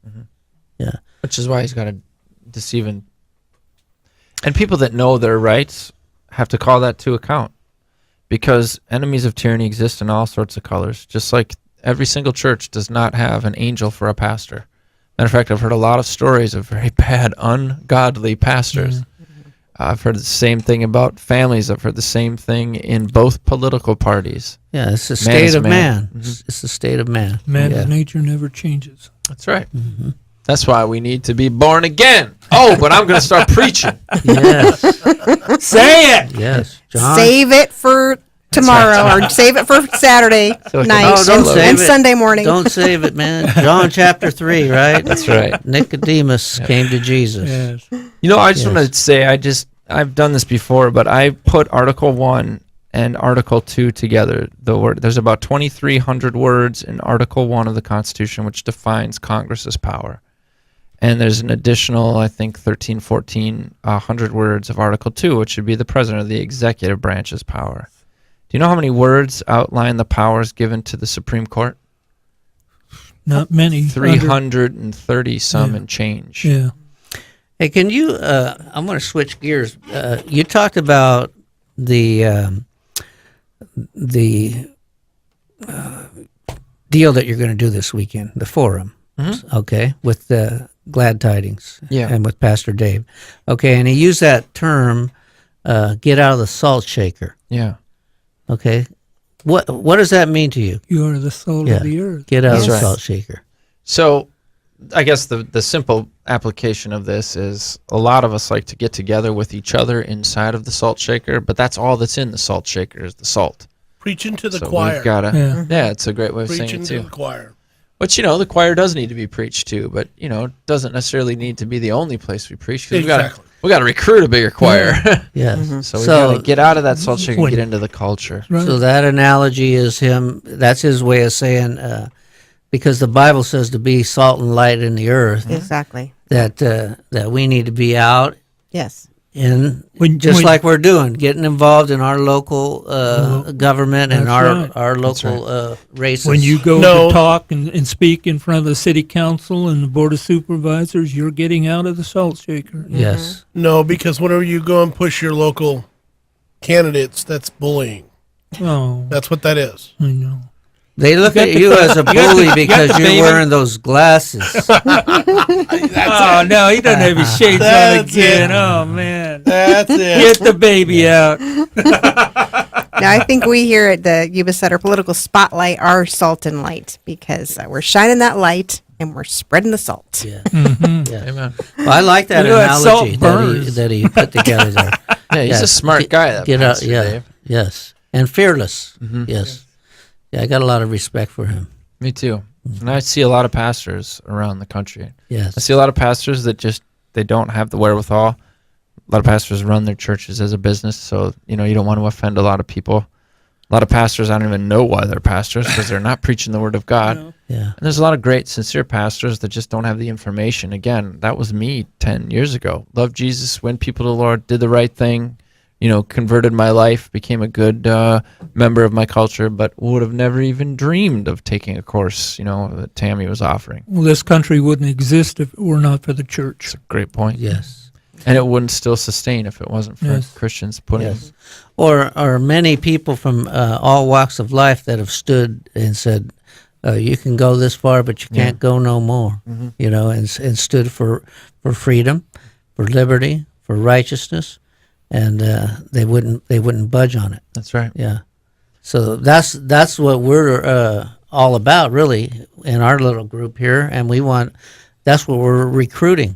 [SPEAKER 2] Yeah.
[SPEAKER 6] Which is why he's got to deceive and people that know their rights have to call that to account, because enemies of tyranny exist in all sorts of colors. Just like every single church does not have an angel for a pastor. Matter of fact, I've heard a lot of stories of very bad, ungodly pastors. I've heard the same thing about families. I've heard the same thing in both political parties.
[SPEAKER 2] Yeah, it's the
[SPEAKER 6] Man
[SPEAKER 2] state
[SPEAKER 6] is
[SPEAKER 2] of
[SPEAKER 6] man.
[SPEAKER 2] man. It's the state of man.
[SPEAKER 7] Man's
[SPEAKER 2] Yeah.
[SPEAKER 7] nature never changes.
[SPEAKER 6] That's right. That's why we need to be born again. Oh, but I'm going to start preaching.
[SPEAKER 2] Yes.
[SPEAKER 7] Say it.
[SPEAKER 2] Yes. John.
[SPEAKER 5] Save it for tomorrow or save it for Saturday
[SPEAKER 6] So it can-
[SPEAKER 5] night
[SPEAKER 2] Oh, don't
[SPEAKER 5] and,
[SPEAKER 2] save
[SPEAKER 5] and
[SPEAKER 2] it.
[SPEAKER 5] Sunday morning.
[SPEAKER 2] Don't save it, man. John chapter 3, right?
[SPEAKER 6] That's right.
[SPEAKER 2] Nicodemus came to Jesus.
[SPEAKER 7] Yes.
[SPEAKER 6] You know, I just
[SPEAKER 2] Yes.
[SPEAKER 6] want to say, I've done this before, but I put Article 1 and Article 2 together. There's about 2,300 words in Article 1 of the Constitution, which defines Congress's power. And there's an additional, I think, 1,400 words of Article 2, which should be the president of the executive branch's power. Do you know how many words outline the powers given to the Supreme Court?
[SPEAKER 7] Not many.
[SPEAKER 6] 330 some
[SPEAKER 7] Yeah.
[SPEAKER 6] and change.
[SPEAKER 7] Yeah.
[SPEAKER 2] Hey, can you? I'm going to switch gears. You talked about the deal that you're going to do this weekend, the forum. Okay, with the Glad Tidings.
[SPEAKER 6] Yeah.
[SPEAKER 2] And with Pastor Dave. Okay, and he used that term, "get out of the salt shaker."
[SPEAKER 6] Yeah.
[SPEAKER 2] Okay, what does that mean to you?
[SPEAKER 7] You are the soul
[SPEAKER 2] Yeah.
[SPEAKER 7] of the earth.
[SPEAKER 2] Get out of the
[SPEAKER 6] That's right.
[SPEAKER 2] salt shaker.
[SPEAKER 6] So I guess the simple application of this is a lot of us like to get together with each other inside of the salt shaker, but that's all that's in the salt shaker is the salt.
[SPEAKER 4] Preaching to the
[SPEAKER 6] So
[SPEAKER 4] choir.
[SPEAKER 6] we've got to,
[SPEAKER 7] Yeah.
[SPEAKER 6] yeah, it's a great way of saying
[SPEAKER 4] Preaching
[SPEAKER 6] it
[SPEAKER 4] to
[SPEAKER 6] too.
[SPEAKER 4] the choir.
[SPEAKER 6] Which, the choir does need to be preached to, but, it doesn't necessarily need to be the only place we preach. 'Cause
[SPEAKER 4] Exactly.
[SPEAKER 6] we got to recruit a bigger choir.
[SPEAKER 2] Yes.
[SPEAKER 6] So we've got to get out of that salt shaker and
[SPEAKER 7] When-
[SPEAKER 6] get into the culture.
[SPEAKER 7] Right.
[SPEAKER 2] So that analogy is him. That's his way of saying, because the Bible says to be salt and light in the earth.
[SPEAKER 5] Exactly.
[SPEAKER 2] That we need to be out
[SPEAKER 5] Yes.
[SPEAKER 2] in
[SPEAKER 7] When-
[SPEAKER 2] just
[SPEAKER 7] when-
[SPEAKER 2] like we're doing, getting involved in our local government and
[SPEAKER 7] That's
[SPEAKER 2] our
[SPEAKER 7] right.
[SPEAKER 2] our local races.
[SPEAKER 7] When you go
[SPEAKER 4] No.
[SPEAKER 7] to talk and speak in front of the city council and the board of supervisors, you're getting out of the salt shaker.
[SPEAKER 2] yes,
[SPEAKER 4] No, because whenever you go and push your local candidates, that's bullying.
[SPEAKER 7] Oh,
[SPEAKER 4] That's what that is.
[SPEAKER 7] I know.
[SPEAKER 2] they look
[SPEAKER 7] got
[SPEAKER 2] at
[SPEAKER 7] the-
[SPEAKER 2] you as a bully
[SPEAKER 7] the
[SPEAKER 2] because you're
[SPEAKER 7] baby.
[SPEAKER 2] wearing those glasses.
[SPEAKER 7] Oh, no, he doesn't have his shades on
[SPEAKER 4] That's
[SPEAKER 7] again.
[SPEAKER 4] it.
[SPEAKER 7] Oh, man.
[SPEAKER 4] That's it.
[SPEAKER 7] Get the baby out.
[SPEAKER 5] Now, I think we here at the Yuba Sutter Political Spotlight are salt and light because we're shining that light and we're spreading the salt.
[SPEAKER 2] Yeah.
[SPEAKER 6] Amen.
[SPEAKER 2] Well, I like that
[SPEAKER 7] You know, that salt
[SPEAKER 2] analogy
[SPEAKER 7] burns.
[SPEAKER 2] that he put together there.
[SPEAKER 6] Yeah, he's
[SPEAKER 2] Yeah.
[SPEAKER 6] a smart guy, that
[SPEAKER 2] Get out,
[SPEAKER 6] Pastor
[SPEAKER 2] yeah,
[SPEAKER 6] Dave.
[SPEAKER 2] yes, and fearless. Yes, yeah, I got a lot of respect for him.
[SPEAKER 6] Me too. And I see a lot of pastors around the country.
[SPEAKER 2] Yes,
[SPEAKER 6] I see a lot of pastors that they don't have the wherewithal. A lot of pastors run their churches as a business, so you don't want to offend a lot of people. A lot of pastors, I don't even know why they're pastors because they're not preaching the word of God.
[SPEAKER 2] yeah,
[SPEAKER 6] And there's a lot of great, sincere pastors that just don't have the information. Again, that was me 10 years ago. Loved Jesus, went people to the Lord, did the right thing, converted my life, became a good member of my culture, but would have never even dreamed of taking a course, that Tammy was offering.
[SPEAKER 7] Well, this country wouldn't exist if it were not for the church.
[SPEAKER 6] Great point.
[SPEAKER 2] yes.
[SPEAKER 6] And it wouldn't still sustain if it wasn't for
[SPEAKER 7] Yes.
[SPEAKER 6] Christians putting
[SPEAKER 2] Yes. Or many people from all walks of life that have stood and said, you can go this far, but you can't go no more, and stood for freedom, for liberty, for righteousness, and they wouldn't budge on it.
[SPEAKER 6] That's right.
[SPEAKER 2] Yeah. So that's what we're all about, really, in our little group here, and that's what we're recruiting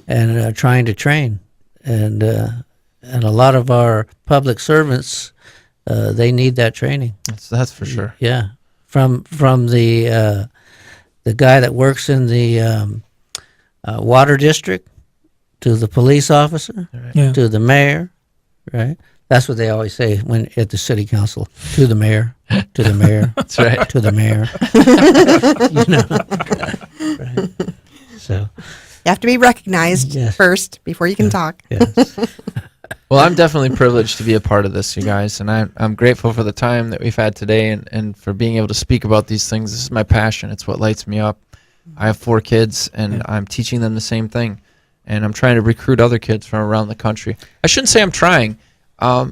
[SPEAKER 2] and trying to train, and a lot of our public servants, they need that training.
[SPEAKER 6] That's for sure.
[SPEAKER 2] Yeah, from the guy that works in the water district to the police officer
[SPEAKER 7] Yeah.
[SPEAKER 2] to the mayor, right? That's what they always say when at the city council. To the mayor, to the mayor,
[SPEAKER 6] That's right.
[SPEAKER 2] to the mayor. Right. So,
[SPEAKER 5] You have to be recognized
[SPEAKER 2] Yes.
[SPEAKER 5] first before you can talk.
[SPEAKER 2] Yes.
[SPEAKER 6] Well, I'm definitely privileged to be a part of this, you guys, and I'm grateful for the time that we've had today and for being able to speak about these things. This is my passion. It's what lights me up. I have 4 kids, and I'm teaching them the same thing, and I'm trying to recruit other kids from around the country. I shouldn't say I'm trying. I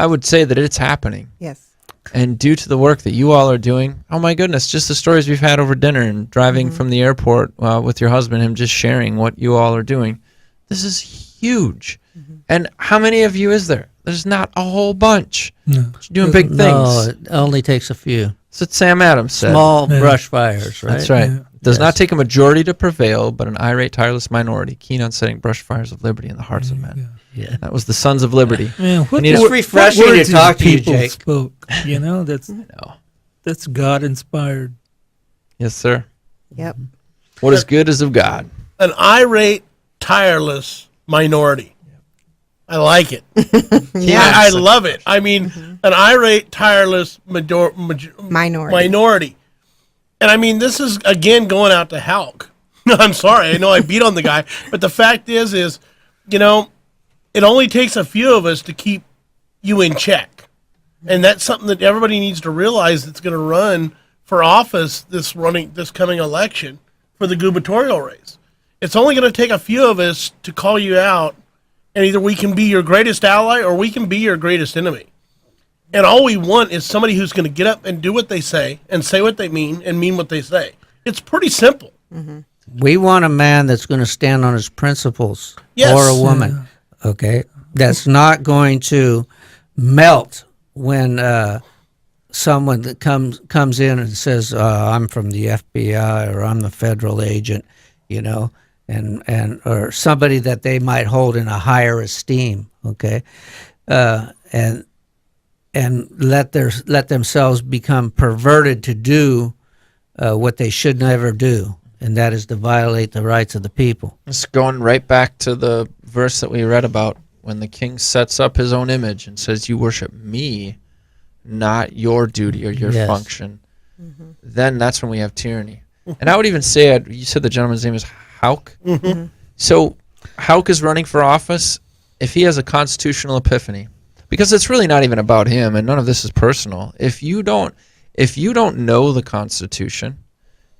[SPEAKER 6] would say that it's happening.
[SPEAKER 5] Yes.
[SPEAKER 6] And due to the work that you all are doing, oh my goodness, just the stories we've had over dinner and driving from the airport with your husband, him just sharing what you all are doing. This is huge. And how many of you is there? There's not a whole bunch.
[SPEAKER 7] No.
[SPEAKER 6] You're doing big things.
[SPEAKER 2] No, it only takes a few.
[SPEAKER 6] That's what Sam Adams said.
[SPEAKER 2] Small
[SPEAKER 7] Yeah.
[SPEAKER 2] brush fires, right?
[SPEAKER 6] That's right.
[SPEAKER 7] Yeah.
[SPEAKER 6] Does not
[SPEAKER 2] Yes.
[SPEAKER 6] take a majority to prevail, but an irate, tireless minority, keen on setting brush fires of liberty in the hearts of men.
[SPEAKER 2] Yeah.
[SPEAKER 6] That was the Sons of Liberty.
[SPEAKER 7] Man, what,
[SPEAKER 6] need
[SPEAKER 2] It's
[SPEAKER 6] What-
[SPEAKER 2] refreshing
[SPEAKER 7] what
[SPEAKER 2] to
[SPEAKER 7] words
[SPEAKER 2] talk
[SPEAKER 7] these
[SPEAKER 2] to you,
[SPEAKER 7] people
[SPEAKER 2] Jake.
[SPEAKER 7] spoke. You know, that's
[SPEAKER 6] No.
[SPEAKER 7] that's God inspired.
[SPEAKER 6] Yes, sir.
[SPEAKER 5] Yep.
[SPEAKER 6] What is good is of God.
[SPEAKER 4] An irate, tireless minority. I like it. I love it. I mean, an irate, tireless minority. And I mean, this is, again, going out to Halk. I'm sorry. I know I beat on the guy. But the fact is, you know, it only takes a few of us to keep you in check. And that's something that everybody needs to realize that's going to run for office this coming election for the gubernatorial race. It's only going to take a few of us to call you out, and either we can be your greatest ally or we can be your greatest enemy. And all we want is somebody who's going to get up and do what they say and say what they mean and mean what they say. It's pretty simple.
[SPEAKER 2] We want a man that's going to stand on his principles,
[SPEAKER 4] Yes.
[SPEAKER 2] or a woman, okay, that's not going to melt when someone that comes in and says, I'm from the FBI or I'm the federal agent, you know, and or somebody that they might hold in a higher esteem, okay, and let themselves become perverted to do what they should never do, and that is to violate the rights of the people.
[SPEAKER 6] It's going right back to the verse that we read about when the king sets up his own image and says, you worship me, not your duty or your
[SPEAKER 2] Yes.
[SPEAKER 6] function. Then that's when we have tyranny. And I would even say, you said the gentleman's name is Hauk. So Hauk is running for office if he has a constitutional epiphany, because it's really not even about him, and none of this is personal. If you don't know the Constitution,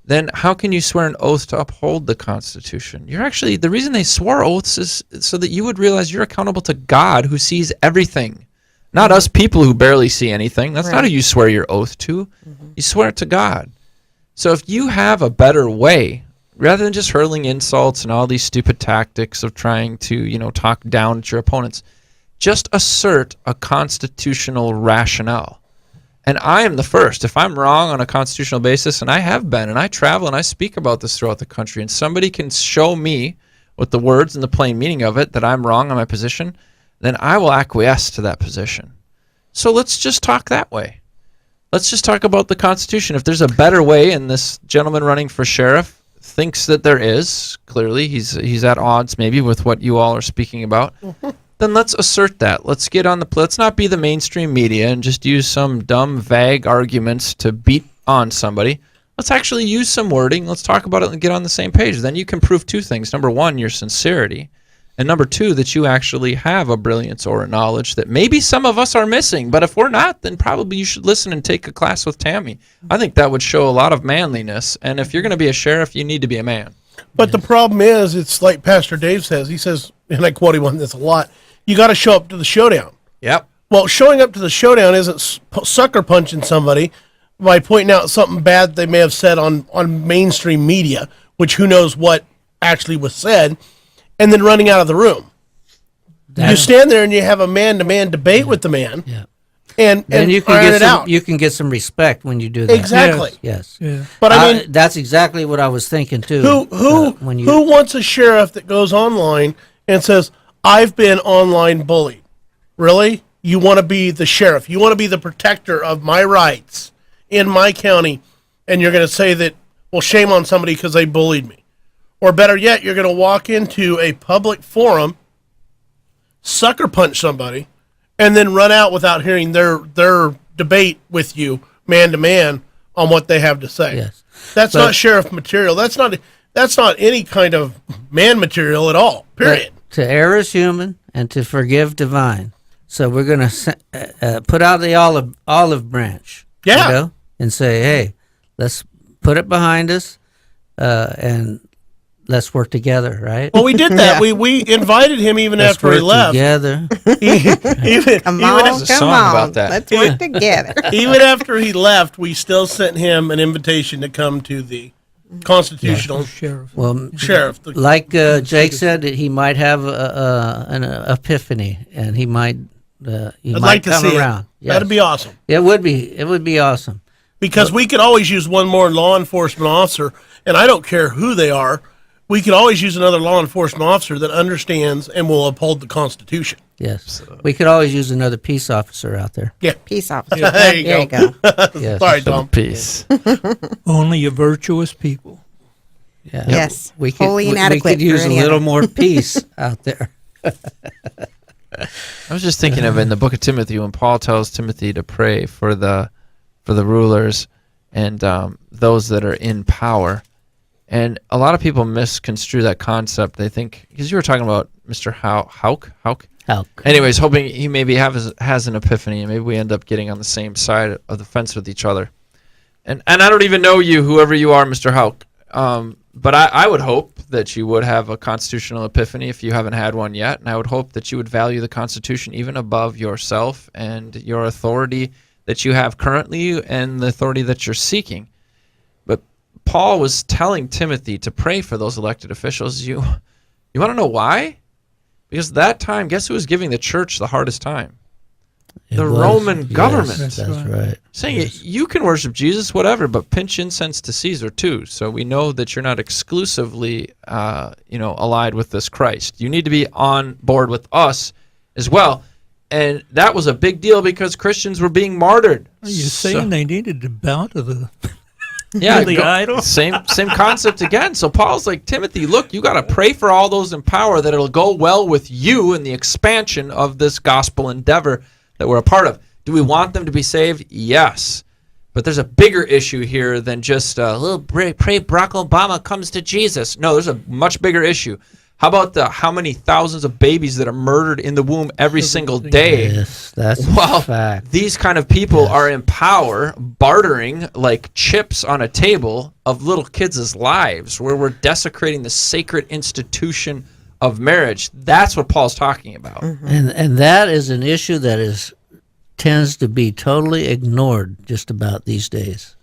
[SPEAKER 6] then how can you swear an oath to uphold the Constitution? You're actually, the reason they swore oaths is so that you would realize you're accountable to God, who sees everything, not us people who barely see anything. That's not who you swear your oath to. You swear it to God. So if you have a better way, rather than just hurling insults and all these stupid tactics of trying to, talk down at your opponents, just assert a constitutional rationale. And I am the first. If I'm wrong on a constitutional basis, and I have been, and I travel and I speak about this throughout the country, and somebody can show me with the words and the plain meaning of it that I'm wrong on my position, then I will acquiesce to that position. So let's just talk that way. Let's just talk about the Constitution. If there's a better way, and this gentleman running for sheriff thinks that there is, clearly he's at odds maybe with what you all are speaking about, then let's assert that. Let's get on let's not be the mainstream media and just use some dumb, vague arguments to beat on somebody. Let's actually use some wording. Let's talk about it and get on the same page. Then you can prove 2 things. Number 1, your sincerity. And number 2, that you actually have a brilliance or a knowledge that maybe some of us are missing. But if we're not, then probably you should listen and take a class with Tammy. I think that would show a lot of manliness. And if you're going to be a sheriff, you need to be a man.
[SPEAKER 4] But the problem is, it's like Pastor Dave says. He says, and I quote him on this a lot, you got to show up to the showdown.
[SPEAKER 6] Yep.
[SPEAKER 4] Well, showing up to the showdown isn't sucker punching somebody by pointing out something bad they may have said on mainstream media, which who knows what actually was said, and then running out of the room. You stand there and you have a man-to-man debate with the man,
[SPEAKER 2] Yeah.
[SPEAKER 4] and
[SPEAKER 2] you can
[SPEAKER 4] iron
[SPEAKER 2] get
[SPEAKER 4] it out.
[SPEAKER 2] you can get some respect when you do that.
[SPEAKER 4] Exactly.
[SPEAKER 2] Yes.
[SPEAKER 7] Yeah.
[SPEAKER 4] But I mean,
[SPEAKER 2] that's exactly what I was thinking too.
[SPEAKER 4] who wants a sheriff that goes online and says, I've been online bullied? Really? You want to be the sheriff. You want to be the protector of my rights in my county, and you're going to say that, well, shame on somebody because they bullied me. Or better yet, you're going to walk into a public forum, sucker punch somebody, and then run out without hearing their debate with you, man to man, on what they have to say.
[SPEAKER 2] Yes.
[SPEAKER 4] That's not sheriff material. That's not That's not any kind of man material at all. Period.
[SPEAKER 2] But to err is human, and to forgive divine. So we're going to put out the olive branch.
[SPEAKER 4] Yeah.
[SPEAKER 2] You know, and say, hey, let's put it behind us, and let's work together, right?
[SPEAKER 4] Well, we did that. We invited him even
[SPEAKER 2] Let's
[SPEAKER 4] after he
[SPEAKER 2] work
[SPEAKER 4] left.
[SPEAKER 2] together.
[SPEAKER 5] Come on,
[SPEAKER 6] There's a
[SPEAKER 5] come
[SPEAKER 6] song
[SPEAKER 5] on.
[SPEAKER 6] about that.
[SPEAKER 5] Let's work together.
[SPEAKER 4] Even after he left, we still sent him an invitation to come to the constitutional
[SPEAKER 7] Sheriff.
[SPEAKER 2] Well,
[SPEAKER 4] sheriff.
[SPEAKER 2] like Jake said, he might have an epiphany, and he might
[SPEAKER 4] I'd
[SPEAKER 2] might
[SPEAKER 4] like to
[SPEAKER 2] come
[SPEAKER 4] see
[SPEAKER 2] around.
[SPEAKER 4] it.
[SPEAKER 2] Yes.
[SPEAKER 4] That'd be awesome.
[SPEAKER 2] It would be awesome.
[SPEAKER 4] Because we could always use one more law enforcement officer, and I don't care who they are. We could always use another law enforcement officer that understands and will uphold the Constitution.
[SPEAKER 2] Yes, we could always use another peace officer out there.
[SPEAKER 4] Yeah.
[SPEAKER 5] Peace officer.
[SPEAKER 4] There you go.
[SPEAKER 2] Yes.
[SPEAKER 4] Sorry, Tom.
[SPEAKER 6] Peace.
[SPEAKER 7] Only a virtuous people.
[SPEAKER 2] Yeah.
[SPEAKER 5] Yes.
[SPEAKER 2] We could,
[SPEAKER 5] Wholly
[SPEAKER 2] we
[SPEAKER 5] inadequate
[SPEAKER 2] could use
[SPEAKER 5] for
[SPEAKER 2] a
[SPEAKER 5] any
[SPEAKER 2] little
[SPEAKER 5] other.
[SPEAKER 2] more peace out there.
[SPEAKER 6] I was just thinking of in the book of Timothy when Paul tells Timothy to pray for the rulers and those that are in power. And a lot of people misconstrue that concept. They think, because you were talking about Mr. Hauk.
[SPEAKER 2] How?
[SPEAKER 6] Anyways, hoping he maybe has an epiphany, and maybe we end up getting on the same side of the fence with each other. And I don't even know you, whoever you are, Mr. Hauk. But I would hope that you would have a constitutional epiphany if you haven't had one yet. And I would hope that you would value the Constitution even above yourself and your authority that you have currently and the authority that you're seeking. But Paul was telling Timothy to pray for those elected officials. You want to know why? Because that time, guess who was giving the church the hardest time? The Roman government.
[SPEAKER 2] That's
[SPEAKER 7] That's
[SPEAKER 2] right.
[SPEAKER 6] Saying you can worship Jesus, whatever, but pinch incense to Caesar too. So we know that you're not exclusively, allied with this Christ. You need to be on board with us as well. And that was a big deal because Christians were being martyred.
[SPEAKER 7] Are you saying they needed to bow to the
[SPEAKER 6] Yeah,
[SPEAKER 7] the idol?
[SPEAKER 6] Same concept again. So Paul's like, Timothy, look, you got to pray for all those in power that it'll go well with you in the expansion of this gospel endeavor that we're a part of. Do we want them to be saved? Yes. But there's a bigger issue here than just pray Barack Obama comes to Jesus. No, there's a much bigger issue. How about how many thousands of babies that are murdered in the womb every single day?
[SPEAKER 2] Yes, that's
[SPEAKER 6] Well,
[SPEAKER 2] a fact.
[SPEAKER 6] these kind of people are in power, bartering like chips on a table of little kids' lives, where we're desecrating the sacred institution of marriage. That's what Paul's talking about.
[SPEAKER 2] And that is an issue that tends to be totally ignored just about these days.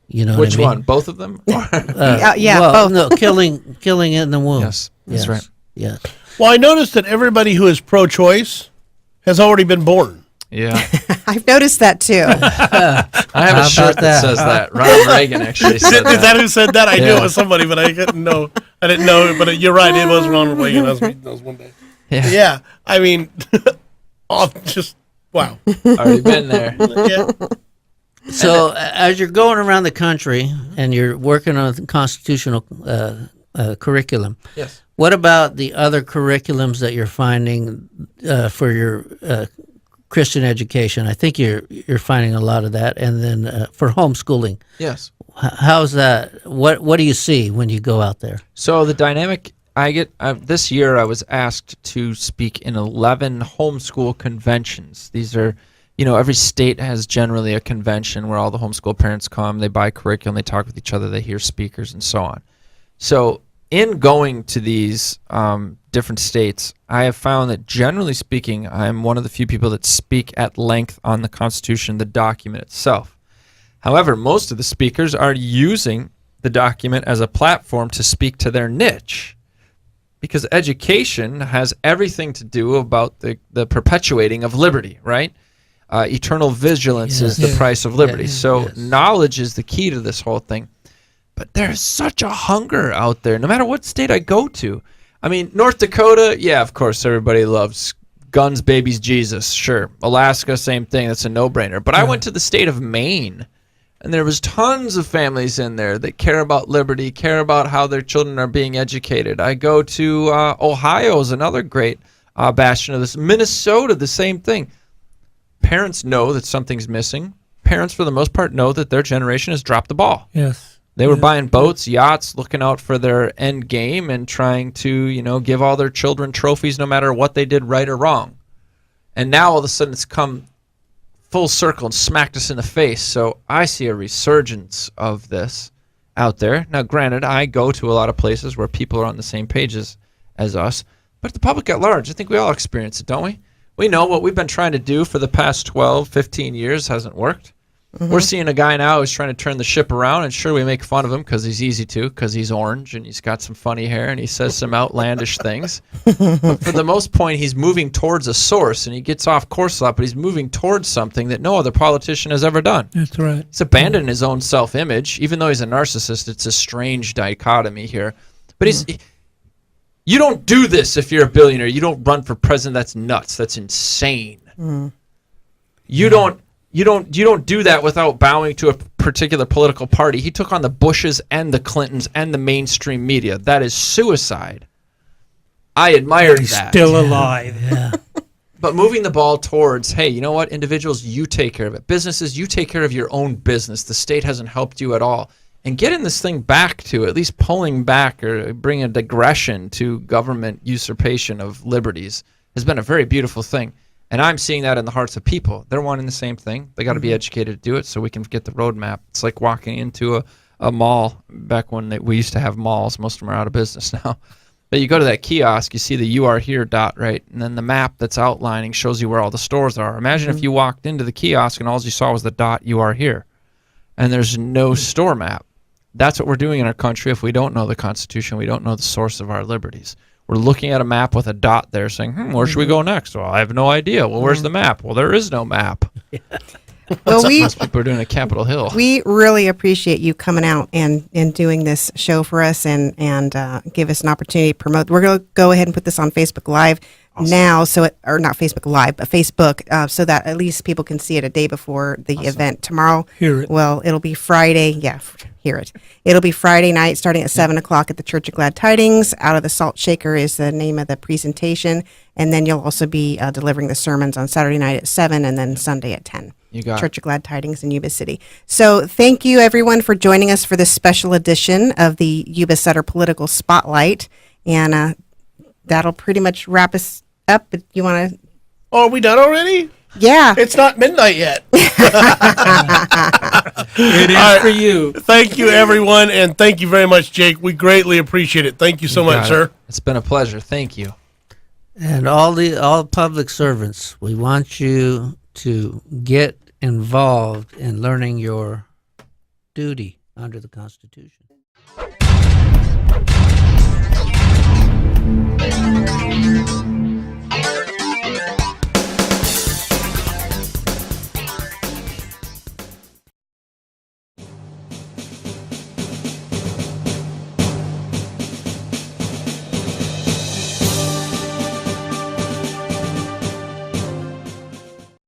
[SPEAKER 2] You know
[SPEAKER 6] Which
[SPEAKER 2] what I mean?
[SPEAKER 6] one? Both of them?
[SPEAKER 5] Yeah,
[SPEAKER 2] well,
[SPEAKER 5] both.
[SPEAKER 2] No, killing in the womb.
[SPEAKER 6] Yes, that's right.
[SPEAKER 2] Yes.
[SPEAKER 4] Well, I noticed that everybody who is pro-choice has already been born.
[SPEAKER 6] Yeah.
[SPEAKER 5] I've noticed that too.
[SPEAKER 6] I have
[SPEAKER 2] How
[SPEAKER 6] a shirt
[SPEAKER 2] about
[SPEAKER 6] that
[SPEAKER 2] that?
[SPEAKER 6] says that. Ronald Reagan actually said
[SPEAKER 4] Is that
[SPEAKER 6] that.
[SPEAKER 4] who said that? I knew
[SPEAKER 6] Yeah.
[SPEAKER 4] it was somebody, but I didn't know. But you're right. It was Ronald Reagan. I was reading those one day. Yeah. I mean, just wow.
[SPEAKER 6] Already been there.
[SPEAKER 4] Yeah.
[SPEAKER 2] So as you're going around the country and you're working on the constitutional curriculum,
[SPEAKER 6] Yes.
[SPEAKER 2] what about the other curriculums that you're finding for your Christian education? I think you're finding a lot of that, and then for homeschooling,
[SPEAKER 6] Yes.
[SPEAKER 2] how's that? What do you see when you go out there?
[SPEAKER 6] So the dynamic I get this year, I was asked to speak in 11 homeschool conventions. These are, every state has generally a convention where all the homeschool parents come, they buy curriculum, they talk with each other, they hear speakers, and so on. So in going to these different states, I have found that generally speaking, I'm one of the few people that speak at length on the Constitution, the document itself. However, most of the speakers are using the document as a platform to speak to their niche, because education has everything to do about the perpetuating of liberty, right? Eternal vigilance is the price of liberty. So knowledge is the key to this whole thing. But there's such a hunger out there, no matter what state I go to. I mean, North Dakota, yeah, of course, everybody loves guns, babies, Jesus, sure. Alaska, same thing, that's a no-brainer. But I went to the state of Maine, and there was tons of families in there that care about liberty, care about how their children are being educated. I go to Ohio is another great bastion of this. Minnesota, the same thing. Parents know that something's missing. Parents, for the most part, know that their generation has dropped the ball.
[SPEAKER 7] Yes.
[SPEAKER 6] They were buying boats, yachts, looking out for their end game and trying to, give all their children trophies no matter what they did right or wrong. And now all of a sudden it's come full circle and smacked us in the face. So I see a resurgence of this out there. Now, granted, I go to a lot of places where people are on the same pages as us, but the public at large, I think we all experience it, don't we? We know what we've been trying to do for the past 12, 15 years hasn't worked. We're seeing a guy now who's trying to turn the ship around, and sure, we make fun of him because he's easy to, because he's orange and he's got some funny hair and he says some outlandish things. But for the most point, he's moving towards a source, and he gets off course a lot, but he's moving towards something that no other politician has ever done.
[SPEAKER 7] That's right.
[SPEAKER 6] He's abandoning his own self-image. Even though he's a narcissist, it's a strange dichotomy here. But you don't do this if you're a billionaire. You don't run for president. That's nuts. That's insane. You don't do that without bowing to a particular political party. He took on the Bushes and the Clintons and the mainstream media. That is suicide. I admire
[SPEAKER 7] He's
[SPEAKER 6] that.
[SPEAKER 7] still alive.
[SPEAKER 2] Yeah.
[SPEAKER 6] But moving the ball towards, hey, you know what? Individuals, you take care of it. Businesses, you take care of your own business. The state hasn't helped you at all. And getting this thing back to at least pulling back or bringing a digression to government usurpation of liberties has been a very beautiful thing. And I'm seeing that in the hearts of people. They're wanting the same thing. They got to be educated to do it so we can get the roadmap. It's like walking into a mall back when we used to have malls. Most of them are out of business now. But you go to that kiosk, you see the "You Are Here" dot, right? And then the map that's outlining shows you where all the stores are. Imagine if you walked into the kiosk and all you saw was the dot "You Are Here." And there's no store map. That's what we're doing in our country if we don't know the Constitution, we don't know the source of our liberties. We're looking at a map with a dot there saying, where should we go next? Well, I have no idea. Well, where's the map? Well, there is no map.
[SPEAKER 5] Well,
[SPEAKER 6] Most people are doing a Capitol Hill.
[SPEAKER 5] we really appreciate you coming out and doing this show for us and give us an opportunity to promote. We're going to go ahead and put this on Facebook Live now, or not Facebook Live, but Facebook, so that at least people can see it a day before the event tomorrow.
[SPEAKER 7] Hear it.
[SPEAKER 5] Well, it'll be Friday. Yeah, hear it. It'll be Friday night starting at 7 o'clock at the Church of Glad Tidings. Out of the Salt Shaker is the name of the presentation. And then you'll also be delivering the sermons on Saturday night at 7 and then Sunday at 10.
[SPEAKER 6] You got
[SPEAKER 5] Church of Glad Tidings in Yuba City. So thank you, everyone, for joining us for this special edition of the Yuba Sutter Political Spotlight. And that'll pretty much wrap us up. But you want to?
[SPEAKER 4] Oh, are we done already?
[SPEAKER 5] Yeah.
[SPEAKER 4] It's not midnight yet.
[SPEAKER 7] It is
[SPEAKER 4] All right.
[SPEAKER 7] for you.
[SPEAKER 4] Thank you, everyone, and thank you very much, Jake. We greatly appreciate it. Thank you so much, sir.
[SPEAKER 6] It's been a pleasure. Thank you.
[SPEAKER 2] And all public servants, we want you to get involved in learning your duty under the Constitution.